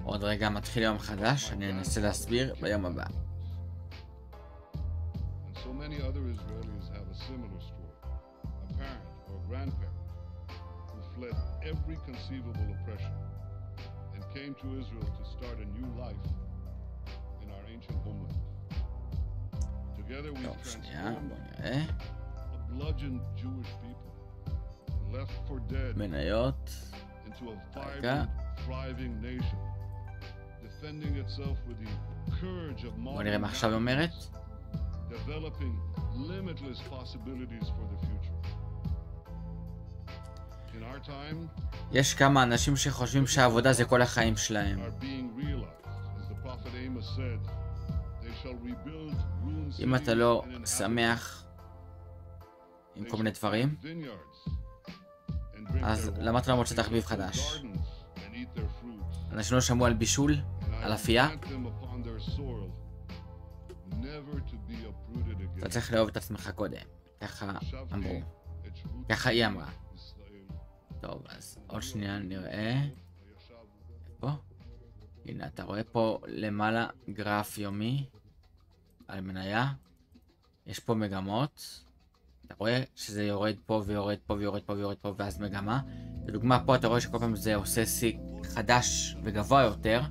עוד רגע מתחיל יום חדש, אני אנסה להסביר ביום הבא. Came to Israel to start a new life in our ancient homeland. Together we transformed a bludgeoned Jewish people, left for dead, into a vibrant, thriving nation, defending itself with the courage of modern nations, developing limitless possibilities for the future. In our time, יש כמה אנשים שחושבים שהעבודה זה כל החיים שלהם. אם אתה לא שמח עם כל מיני דברים, אז למה אתה לא מוצא תחביב חדש? אנשים לא שמעו על בישול, על אפייה? אתה צריך לאהוב את עצמך קודם, ככה אמרו, ככה היא אמרה. טוב, אז עוד שנייה נראה. פה? הנה, אתה רואה פה למעלה גרף יומי על מניה. יש פה מגמות. אתה רואה שזה יורד פה ויורד פה ויורד פה ויורד פה ואז מגמה. לדוגמה, פה אתה רואה שכל פעם זה עושה שיא חדש וגבוה יותר.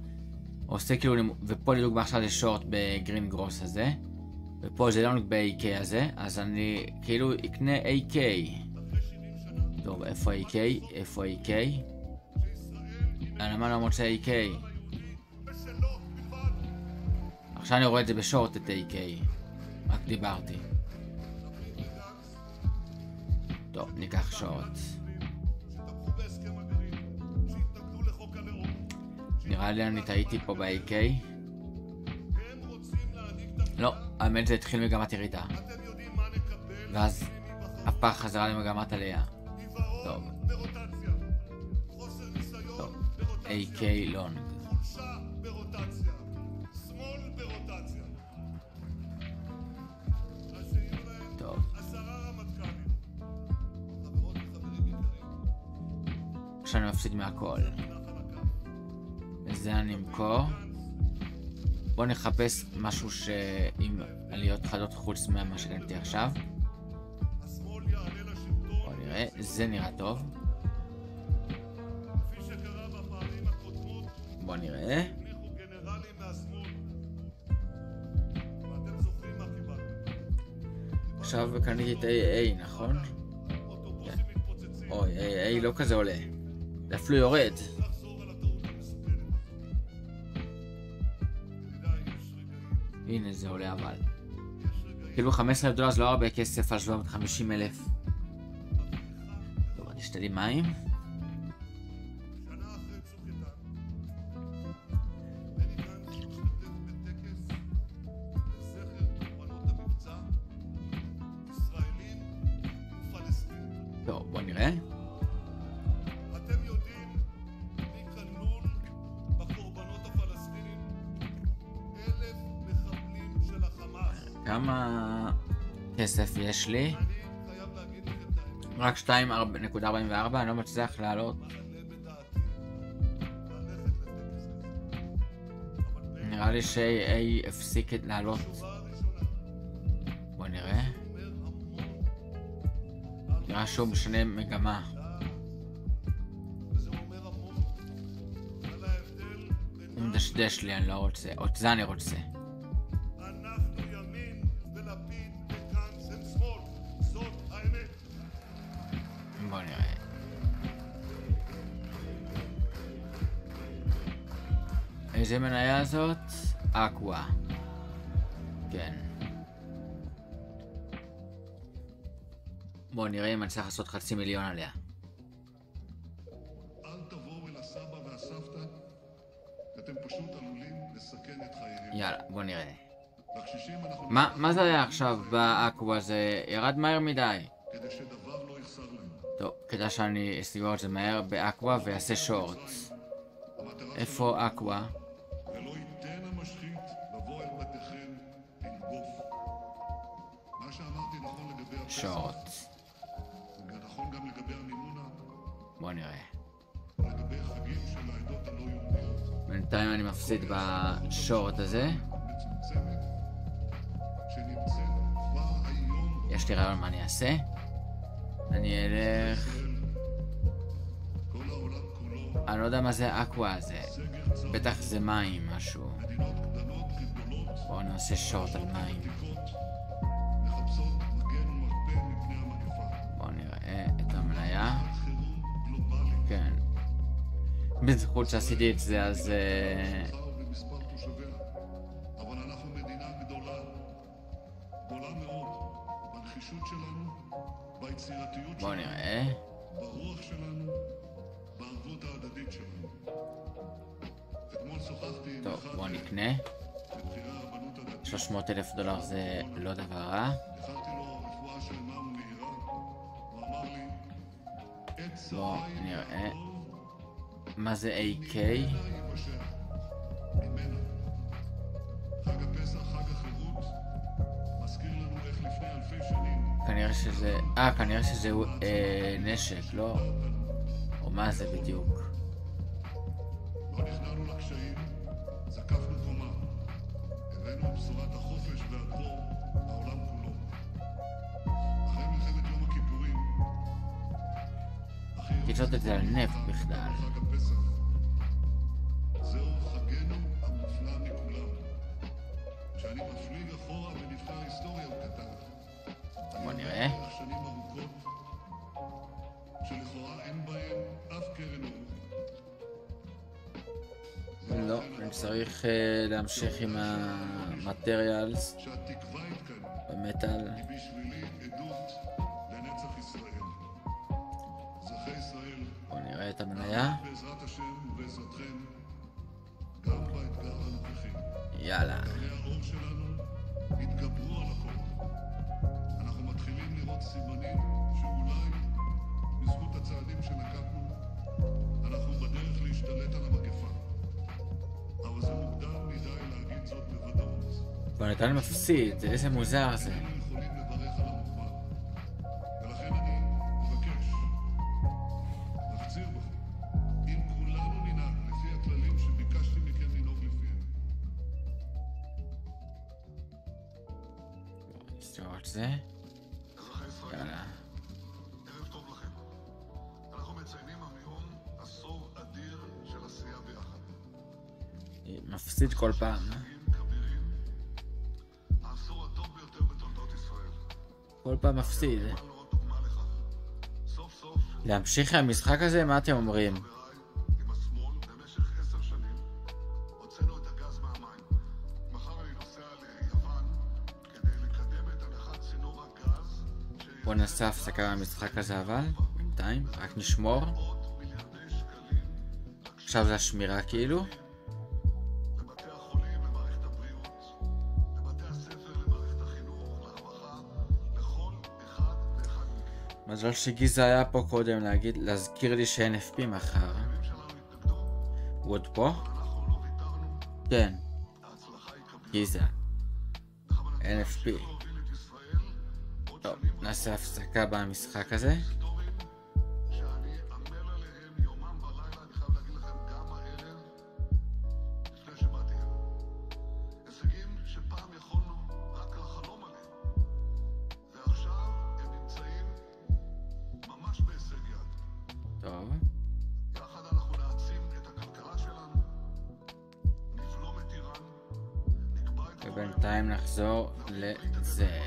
עושה כאילו, ופה לדוגמה עכשיו זה שורט בגרין גרוס הזה. ופה זה לא ב-AK הזה. אז אני כאילו אקנה AK. טוב, איפה AK? איפה AK? למה לא מוצא AK? עכשיו אני רואה את זה בשורט את AK. רק דיברתי. טוב, ניקח שורט. נראה לי אני טעיתי פה ב-AK. לא, האמת זה התחיל מגמת ירידה. ואז הפך חזרה למגמת עלייה. טוב. טוב. AK לונג. טוב. עכשיו אני מפסיד מהכל. וזה אני אמכור. בוא נחפש משהו עם עליות חדות חוץ ממה שקניתי עכשיו. נראה, זה נראה טוב. בוא נראה. עכשיו קניתי את AA, נכון? כן. אוי, AA לא כזה עולה. זה אפילו יורד. הנה זה עולה אבל. כאילו $15 זה לא הרבה כסף על 750,000. טוב, אני אשתה לי מים. טוב, בוא נראה. אתם יודעים מי כלול בקורבנות הפלסטינים? 1,000 מחבלים של החמאס. כמה כסף יש לי? רק 2.44, אני לא מצליח לעלות. נראה לי ש-A הפסיק לעלות. בוא נראה. נראה שהוא משנה מגמה. הוא מדשדש לי, אני לא רוצה. את זה אני רוצה. בוא נראה. איזה מניה זאת? אקווה. כן. בוא נראה אם אני צריך לעשות 500,000 עליה. אל תבואו אל הסבא והסבתא, אתם פשוט עלולים לסכן את חייהם. יאללה, בוא נראה. לקשישים אנחנו... מה זה היה עכשיו באקווה? זה ירד מהר מדי. כדי שדבר לא יחסר להם. טוב, כדאי שאני אסגור את זה מהר באקווה ויעשה שורטס. איפה אקווה? ולא ייתן המשחית לבוא אל בתיכם לנגוף. מה שאמרתי נכון לגבי הפסח. שורטס. נכון גם לגבי המימונה. בוא נראה. לגבי חגים של העדות הלא יהודיות. בינתיים אני מפסיד בשורט הזה. יש לי רעיון מה אני אעשה. אני אלך... אני לא יודע מה זה אקווה הזה. בטח זה מים, משהו. בואו נעשה שורט על מים. בואו נראה את המניה. כן. בזכות שעשיתי את זה, אז... אבל אנחנו מדינה גדולה מאוד, בנחישות שלנו, ביצירתיות בואו שלנו, נראה. ברוח שלנו, בערבות ההדדית שלנו. אתמול שוחחתי עם טוב, בואו נקנה. 300,000 זה לא דבר רע. איחלתי לו רפואה שלמה ומהירה, הוא אמר לי, בואו נראה. מה זה AK? חג הפסח, חג החירות, מזכיר לנו איך לפני אלפי שנים כנראה שזה... כנראה שזה נשק, לא? או מה זה בדיוק? לא נכנענו לקשיים, זקפנו קומה, הבאנו את בשורת החופש והדרור לעולם כולו. אחרי מלחמת יום הכיפורים, תתלות את זה על נפט בכלל. חג הפסח, זהו חגנו המופלא מכולם. כשאני מפליג אחורה בנבחי ההיסטוריה הוא כתב, בוא נראה. שנים ארוכות שלכאורה אין בהן אף קרן אור. לא, אני צריך להמשיך עם המטריאלס במטל. בשבילי עדות לנצח ישראל. אזרחי ישראל, בוא נראה את המניה. בעזרת השם ובעזרתכם, גם באתגר הנוכחי. יאללה. גלי האור שלנו התגברו על הכל. אנחנו מתחילים לראות סימנים שאולי בזכות הצעדים שנקטנו, אנחנו בדרך להשתלט על המגפה. אבל זה מוקדם מדי להגיד זאת בוודאות. אבל אתה מפסיד, איזה מוזר זה. יכולים לברך על המוגמר. ולכן אני מבקש, מפציר בכם, אם כולנו ננהג לפי הכללים שביקשתי מכם לנהוג לפיהם. נסתור את זה. אזרחי ישראל, יאללה. ערב טוב לכם. מפסיד כל פעם. כל פעם מפסיד. להמשיך המשחק הזה? מה אתם אומרים? בוא נעשה הפסקה במשחק הזה אבל, בינתיים, רק נשמור. עכשיו זה השמירה כאילו. מזל שגיזה היה פה קודם להזכיר לי שאין FP מחר. הוא עוד פה? כן. גיזה. אין FP. טוב, נעשה הפסקה במשחק הזה. טוב. ובינתיים נחזור לזה.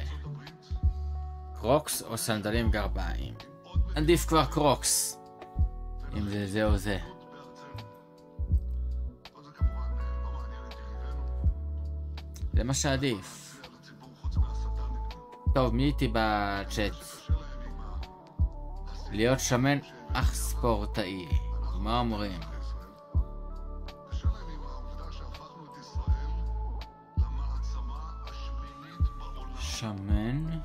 קרוקס או סנדלים גרביים? עדיף כבר קרוקס. אם זה זה או זה. זה מה שעדיף. טוב, מי איתי בצ'אט? להיות שמן אך ספורטאי. מה אומרים? שמן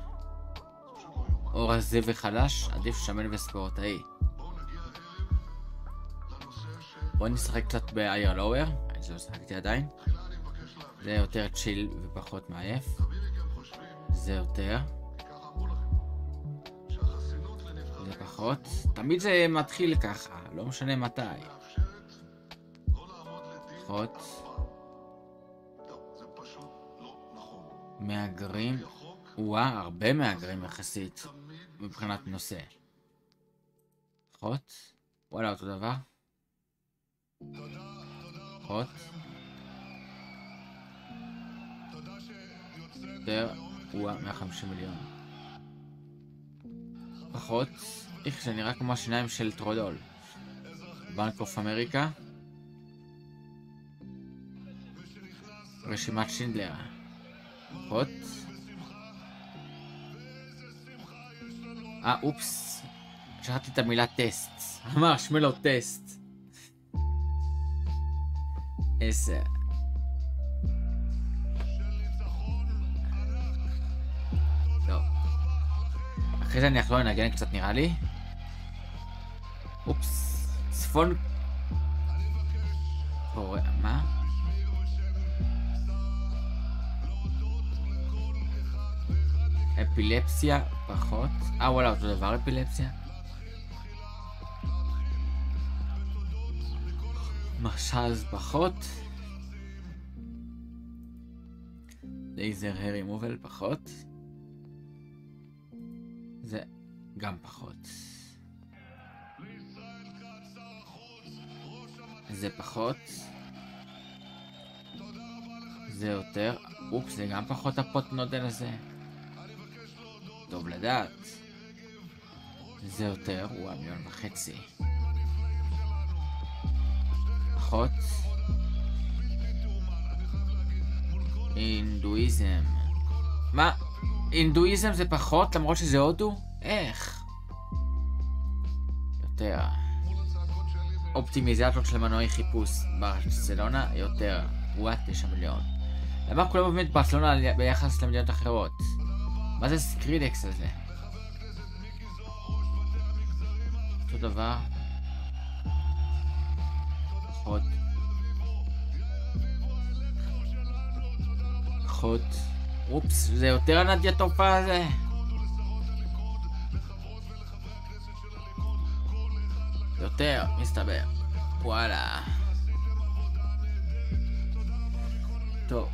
או רזה וחלש? עדיף שמן וספורטאי. בואו נשחק קצת ב-Higher Lower. אני לא שחקתי עדיין. זה יותר צ'יל ופחות מעייף. זה יותר. זה פחות. תמיד זה מתחיל ככה, לא משנה מתי. פחות. מהגרים. הרבה מהגרים יחסית מבחינת נושא. פחות. וואלה, אותו דבר. פחות. יותר. 150 מיליון. פחות. איך זה נראה כמו השיניים של טרודול. בנק אוף אמריקה. רשימת שינדלר. פחות. אופס. שכחתי את המילה טסט. ממש מלא טסט. 10. טוב. אחרי זה אני יכול לנגן קצת נראה לי. אופס. צפון. מה? אפילפסיה פחות. וואלה, אותו דבר אפילפסיה. משז פחות. לייזר הרי מובל פחות. זה גם פחות. זה פחות. זה יותר. אופס, זה גם פחות הפוט נודל הזה. טוב לדעת. זה יותר. 1.5 מיליון. פחות. אינדואיזם. מה? אינדואיזם זה פחות למרות שזה הודו? איך? יותר. אופטימיזציות של מנועי חיפוש ברצלונה יותר. 9 מיליון. למה כולם אוהבים את ברצלונה ביחס למדינות אחרות? מה זה סקרילקס הזה? אותו דבר. פחות. פחות. אופס, זה יותר הנדיה תופעה הזה. יותר, מסתבר. וואלה. טוב.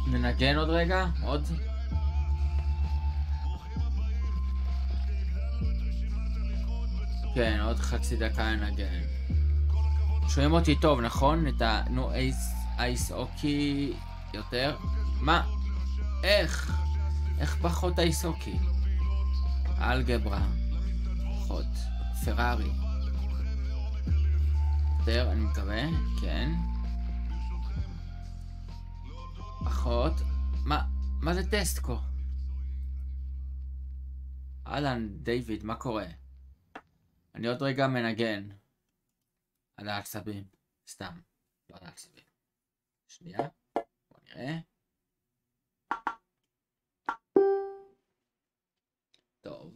ננגן עוד רגע? עוד? כן, עוד חצי דקה ננגן. שומעים אותי טוב, נכון? את נו אייס אוקי יותר? מה? איך פחות אייס אוקי? אלגברה. פחות. פרארי. יותר, אני מקווה. כן. פחות. מה זה טסטקו? אהלן, דיוויד, מה קורה? אני עוד רגע מנגן. על העצבים. סתם. לא על העצבים. שנייה. בוא נראה. טוב.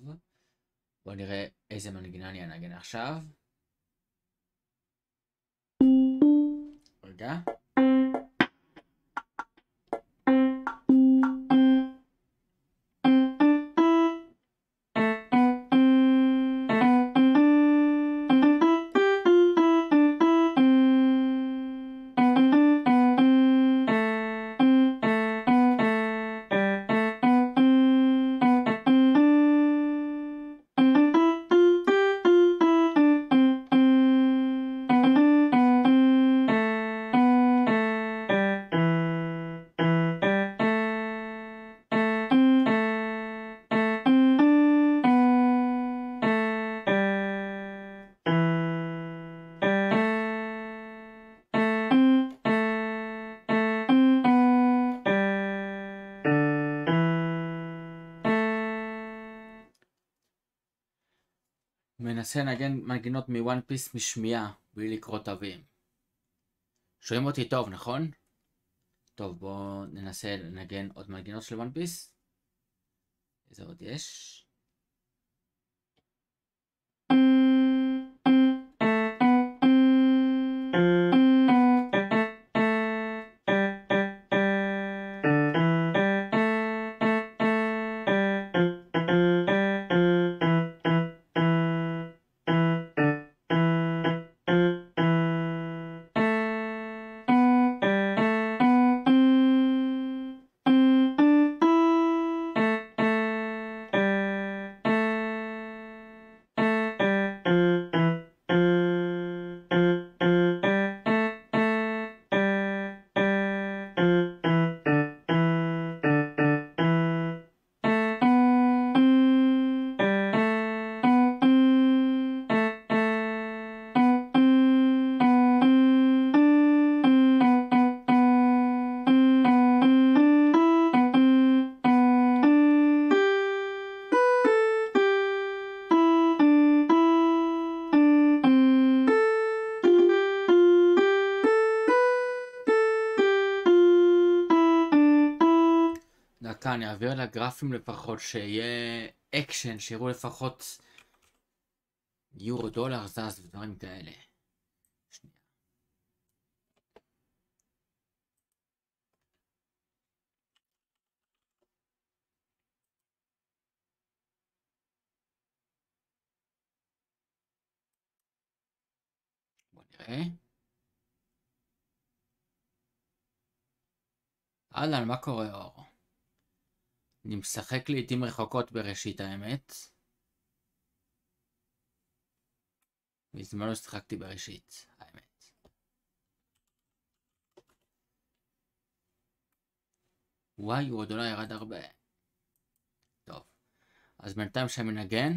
בוא נראה איזה מנגינה אני אנגן עכשיו. רגע. מנסה לנגן מנגינות מוואן פיס משמיעה, בלי לקרוא תווים. שומעים אותי טוב, נכון? טוב, בואו ננסה לנגן עוד מנגינות של וואן פיס. איזה עוד יש? דקה, אני אעביר לגרפים לפחות, שיהיה אקשן, שיראו לפחות יורו דולר זז ודברים כאלה. שנייה. בוא נראה. אהלן, מה קורה אור? אני משחק לעתים רחוקות בראשית האמת. מזמן לא שחקתי בראשית האמת. וואי, יורו דולר ירד הרבה. טוב, אז בינתיים שאני מנגן,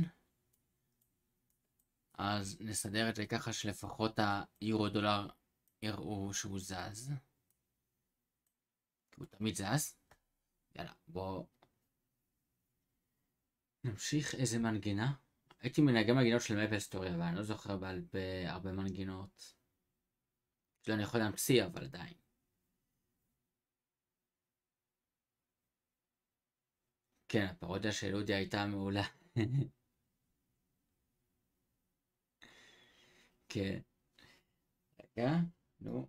אז נסדר את זה ככה שלפחות היורו דולר יראו שהוא זז. הוא תמיד זז. יאללה, בואו נמשיך. איזה מנגינה? הייתי מנגן מנגינות של מייפל סטורי, אבל אני לא זוכר בעל פה הרבה מנגינות. כאילו אני יכול להמציא, אבל עדיין. כן, הפרודיה של לודיה הייתה מעולה. כן. רגע, נו.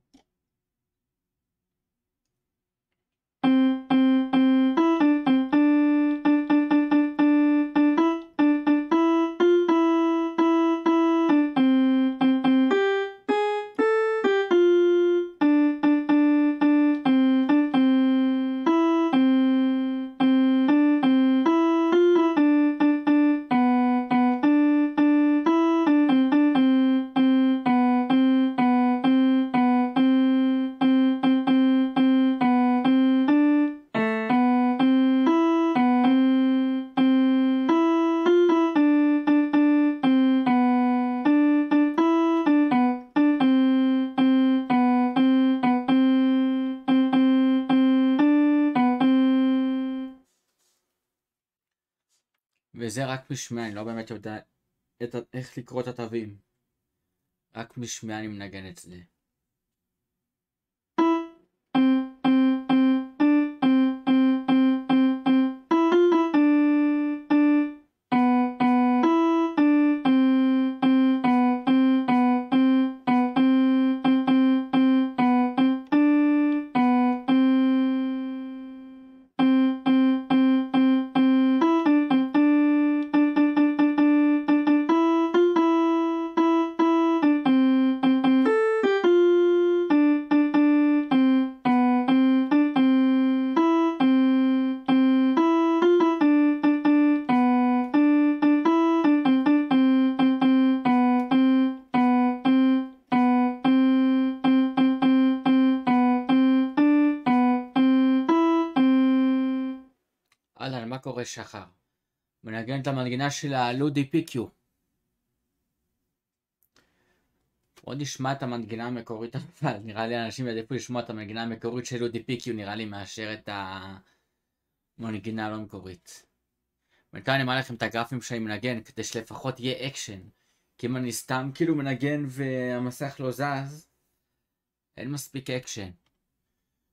וזה רק משמיע, אני לא באמת יודע איך לקרוא את התווים. רק משמיע אני מנגן את זה. אהלן, מה קורה שחר? מנגן את המנגינה של הלודי פיקיו. עוד נשמע את המנגינה המקורית, אבל נראה לי אנשים יעדיפו לשמוע את המנגינה המקורית של לודי פיקיו, נראה לי מאשר את המנגינה הלא מקורית. בינתיים אני מעלה לכם את הגרפים שאני מנגן, כדי שלפחות יהיה אקשן. כי אם אני סתם כאילו מנגן והמסך לא זז, אין מספיק אקשן.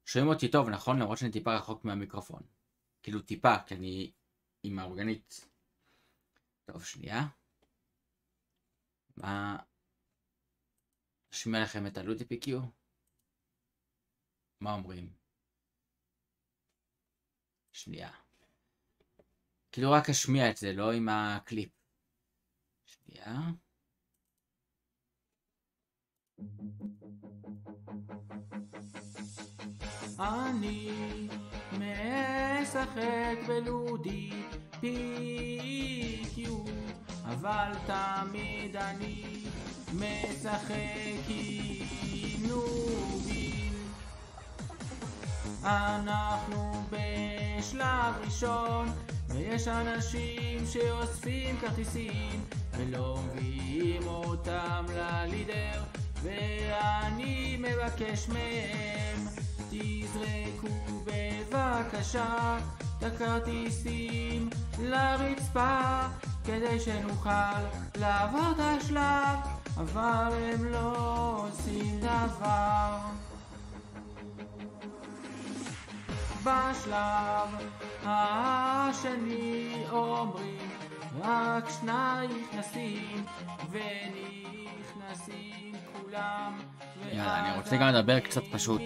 שומעים אותי טוב, נכון? למרות שאני טיפה רחוק מהמיקרופון. כאילו טיפה, כי אני עם האורגנית. טוב, שנייה. מה... נשמיע לכם את הלודי פיקיו? מה אומרים? שנייה. כאילו רק אשמיע את זה, לא עם הקליפ. שנייה. אני משחק בלודי פיקיו, אבל תמיד אני משחק עם נובים. אנחנו בשלב ראשון, ויש אנשים שאוספים כרטיסים ולא מביאים אותם ללידר, ואני מבקש מהם, תזרקו בבקשה את הכרטיסים לרצפה כדי שנוכל לעבור את השלב, אבל הם לא עושים דבר. בשלב השני אומרים רק שניים נכנסים, ונכנסים כולם. יאללה, אני רוצה גם לדבר קצת פשוט.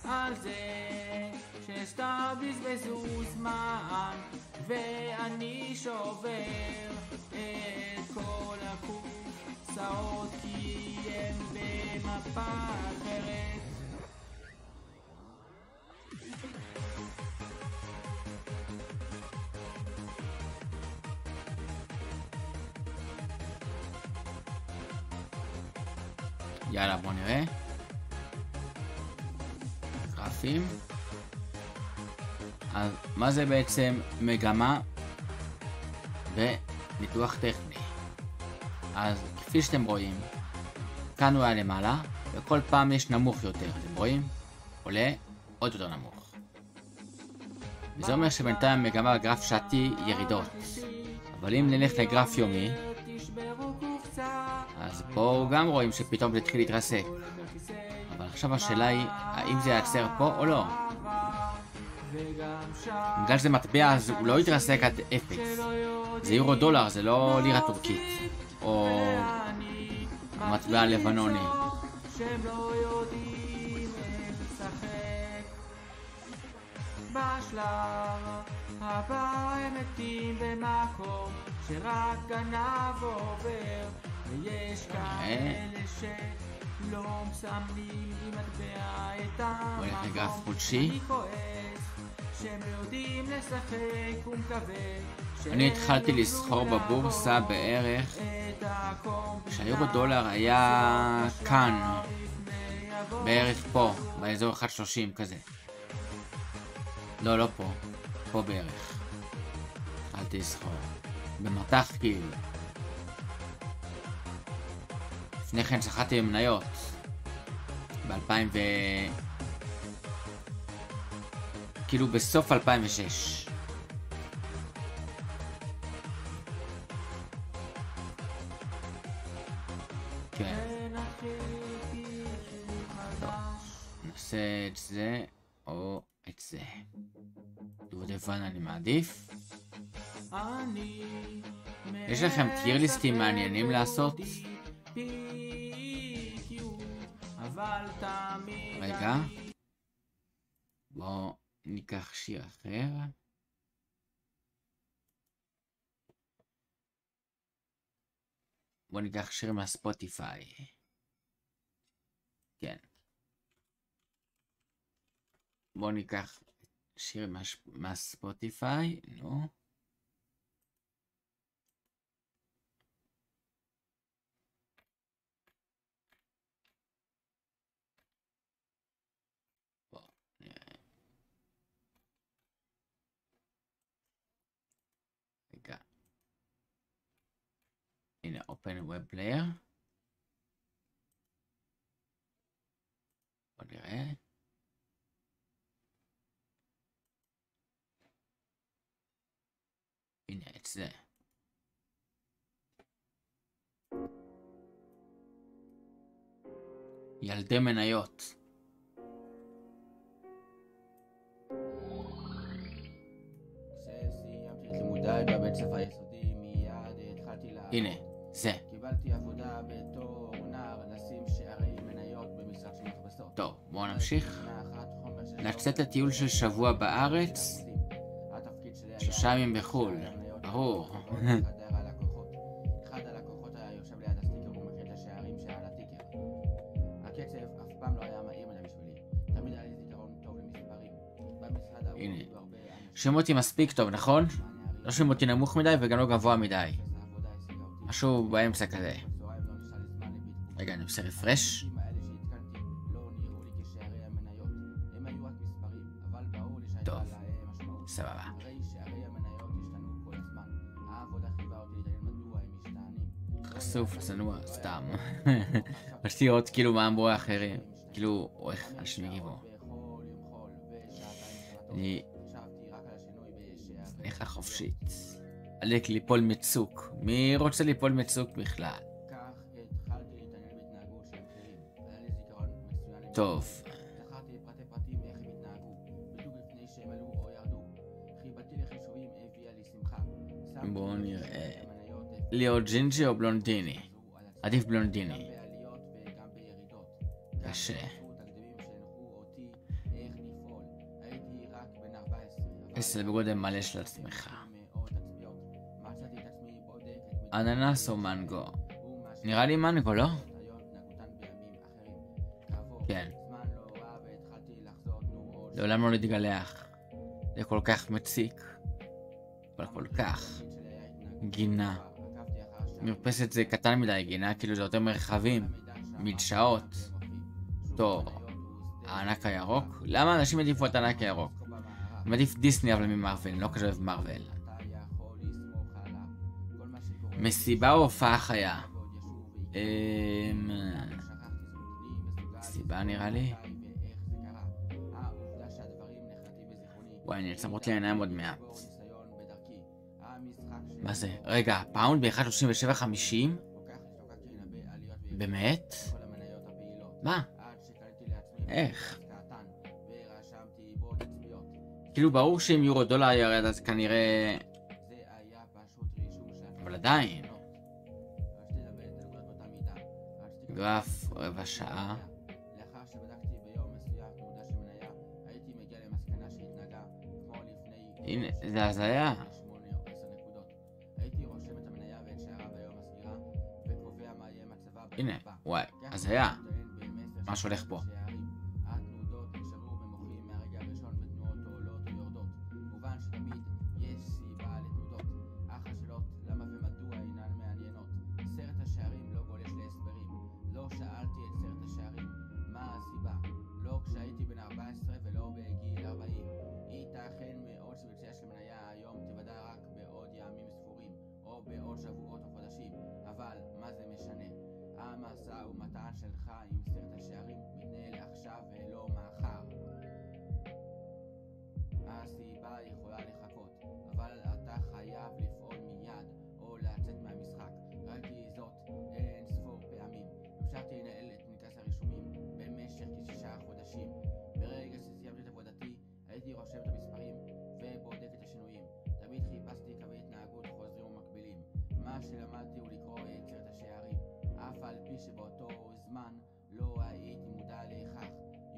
על זה שסתם בזבזו זמן, ואני שובר את כל הקופסאות כי הם במפה אחרת. יאללה, בוא נראה. גרפים. אז מה זה בעצם מגמה וניתוח טכני? אז כפי שאתם רואים, כאן הוא היה למעלה, וכל פעם יש נמוך יותר. אתם רואים? עולה עוד יותר נמוך. וזה אומר שבינתיים המגמה בגרף שעתי ירידות. אבל אם נלך לגרף יומי, אז פה גם רואים שפתאום זה התחיל להתרסק. אבל עכשיו השאלה היא, האם זה יעצר פה או לא? בגלל שזה מטבע אז הוא לא יתרסק עד 0. זה יורו דולר, זה לא לירה טורקית. או מטבע לבנוני. בשלב הבא הם מתים במקום שרק גנב עובר, ויש כאלה שלא מסמנים עם מטבע את המקום. אני כועס שהם יודעים לשחק ומקווה. אני התחלתי לסחור בבורסה בערך כשהיורו דולר היה כאן, בערך פה, באזור 1.30 כזה. לא, לא פה. פה בערך. התחלתי לסחור. במטח כאילו. לפני כן שחררתי במניות. ב-2000 כאילו בסוף 2006. כן. טוב, נעשה את זה או את זה. דובדבן אני מעדיף. יש לכם טירליסטים מעניינים לעשות? רגע. בואו ניקח שיר אחר. בואו ניקח שיר מהספוטיפיי. כן. בואו ניקח שיר מהספוטיפיי. נו. רגע. הנה, open web player. בוא נראה. הנה, את זה. ילדי מניות. לימודיי בבית ספר יסודי מיד התחלתי לעבוד. הנה, זה. קיבלתי עבודה בתור נער לשים שערי מניות במשרד של מחפשות. טוב, בואו נמשיך. לצאת לטיול של שבוע בארץ. 3 ימים בחול. ברור. אחד הלקוחות היה יושב ליד הסטיקר ומקריא את השערים שעל הטיקר. הקצב אף פעם לא היה מהיר מדי בשבילי. תמיד היה לי זיכרון טוב למספרים. במשרד עבדו הרבה אנשים. שומעים אותי מספיק טוב, נכון? לא שומעים אותי נמוך מדי וגם לא גבוה מדי. משהו באמצע כזה. רגע, אני עושה רפרש. טוב, סבבה. חשוף, צנוע, סתם. רציתי לראות כאילו מה אמרו האחרים. כאילו, איך אנשים יגיבו. אני הולך חופשית. עלק ליפול מצוק. מי רוצה ליפול מצוק בכלל? טוב. בואו נראה. להיות ג'ינג'י או בלונדיני? עדיף בלונדיני. קשה. עשר בגודל מלא של עצמך. אננס או מנגו? נראה לי מנגו, לא? כן. לעולם לא להתגלח. זה כל כך מציק. אבל כל כך. גינה. מרפסת זה קטן מדי, גינה כאילו זה יותר מרחבים. מדשאות. טוב. הענק הירוק? למה אנשים עדיפו את הענק הירוק? הם עדיף דיסני אבל ממרוול, לא כזה אוהב מרוול. מסיבה או הופעה חיה? מסיבה נראה לי. וואי, אני אצמרות לי העיניים עוד מעט. מה זה? רגע, פאונד ב-1.37.50? באמת? מה? איך? כאילו ברור שאם יורו דולר ירד אז כנראה... אבל עדיין. גרף רבע שעה. הנה, זה הזיה. הנה, וואי, הזיה. מה שהולך פה? שלמדתי הוא לקרוא יצירת השערים, אף על פי שבאותו זמן לא הייתי מודע לכך.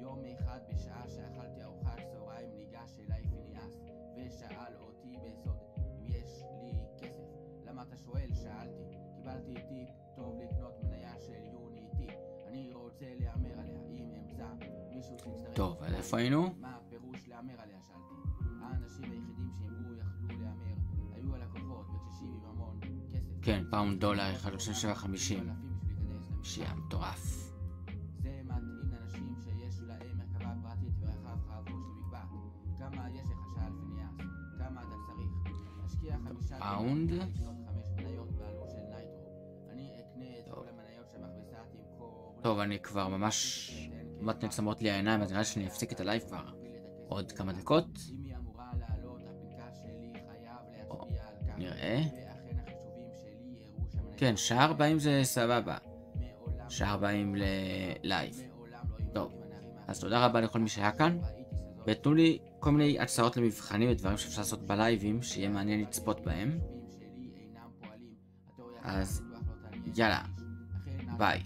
יום אחד בשעה שאכלתי ארוחת צהריים ניגש אליי פיניאס ושאל אותי בסוד אם יש לי כסף. למה אתה שואל? שאלתי. קיבלתי טיפ טוב לקנות מניה של יוניטי, אני רוצה להמר עליה. אם אמצא מישהו שיצטרך... טוב, איפה היינו? מה הפירוש להמר עליה? שאלתי. האנשים היחידים שאמרו יכלו להמר היו הלקוחות וקשישים עם המון כסף. כן, פאונד דולר 1.750. שיהיה מטורף. זה מתאים לאנשים שיש להם מרכבה פרטית ורחב חבוש למקבע. כמה יש לך? שאל פיניאס. כמה אתה צריך? אשקיע 5 פאונד. לקנות 5 מניות בעלות של נייטרו. אני אקנה את כל המניות שהמכבסה תמכור. טוב, אני כבר ממש נצמות לי העיניים, אז נראה שאני אפסיק את הלייב כבר עוד כמה דקות. אם היא אמורה לעלות, הפנקס שלי חייב להצביע על כך. נראה. ואכן החישובים שלי הראו שהמניות... כן, שעה 40 זה סבבה. שעה 40 ללייב. טוב, אז תודה רבה לכל מי שהיה כאן. ותנו לי כל מיני הצעות למבחנים ודברים שאפשר לעשות בלייבים, שיהיה מעניין לצפות בהם. אז יאללה, ביי.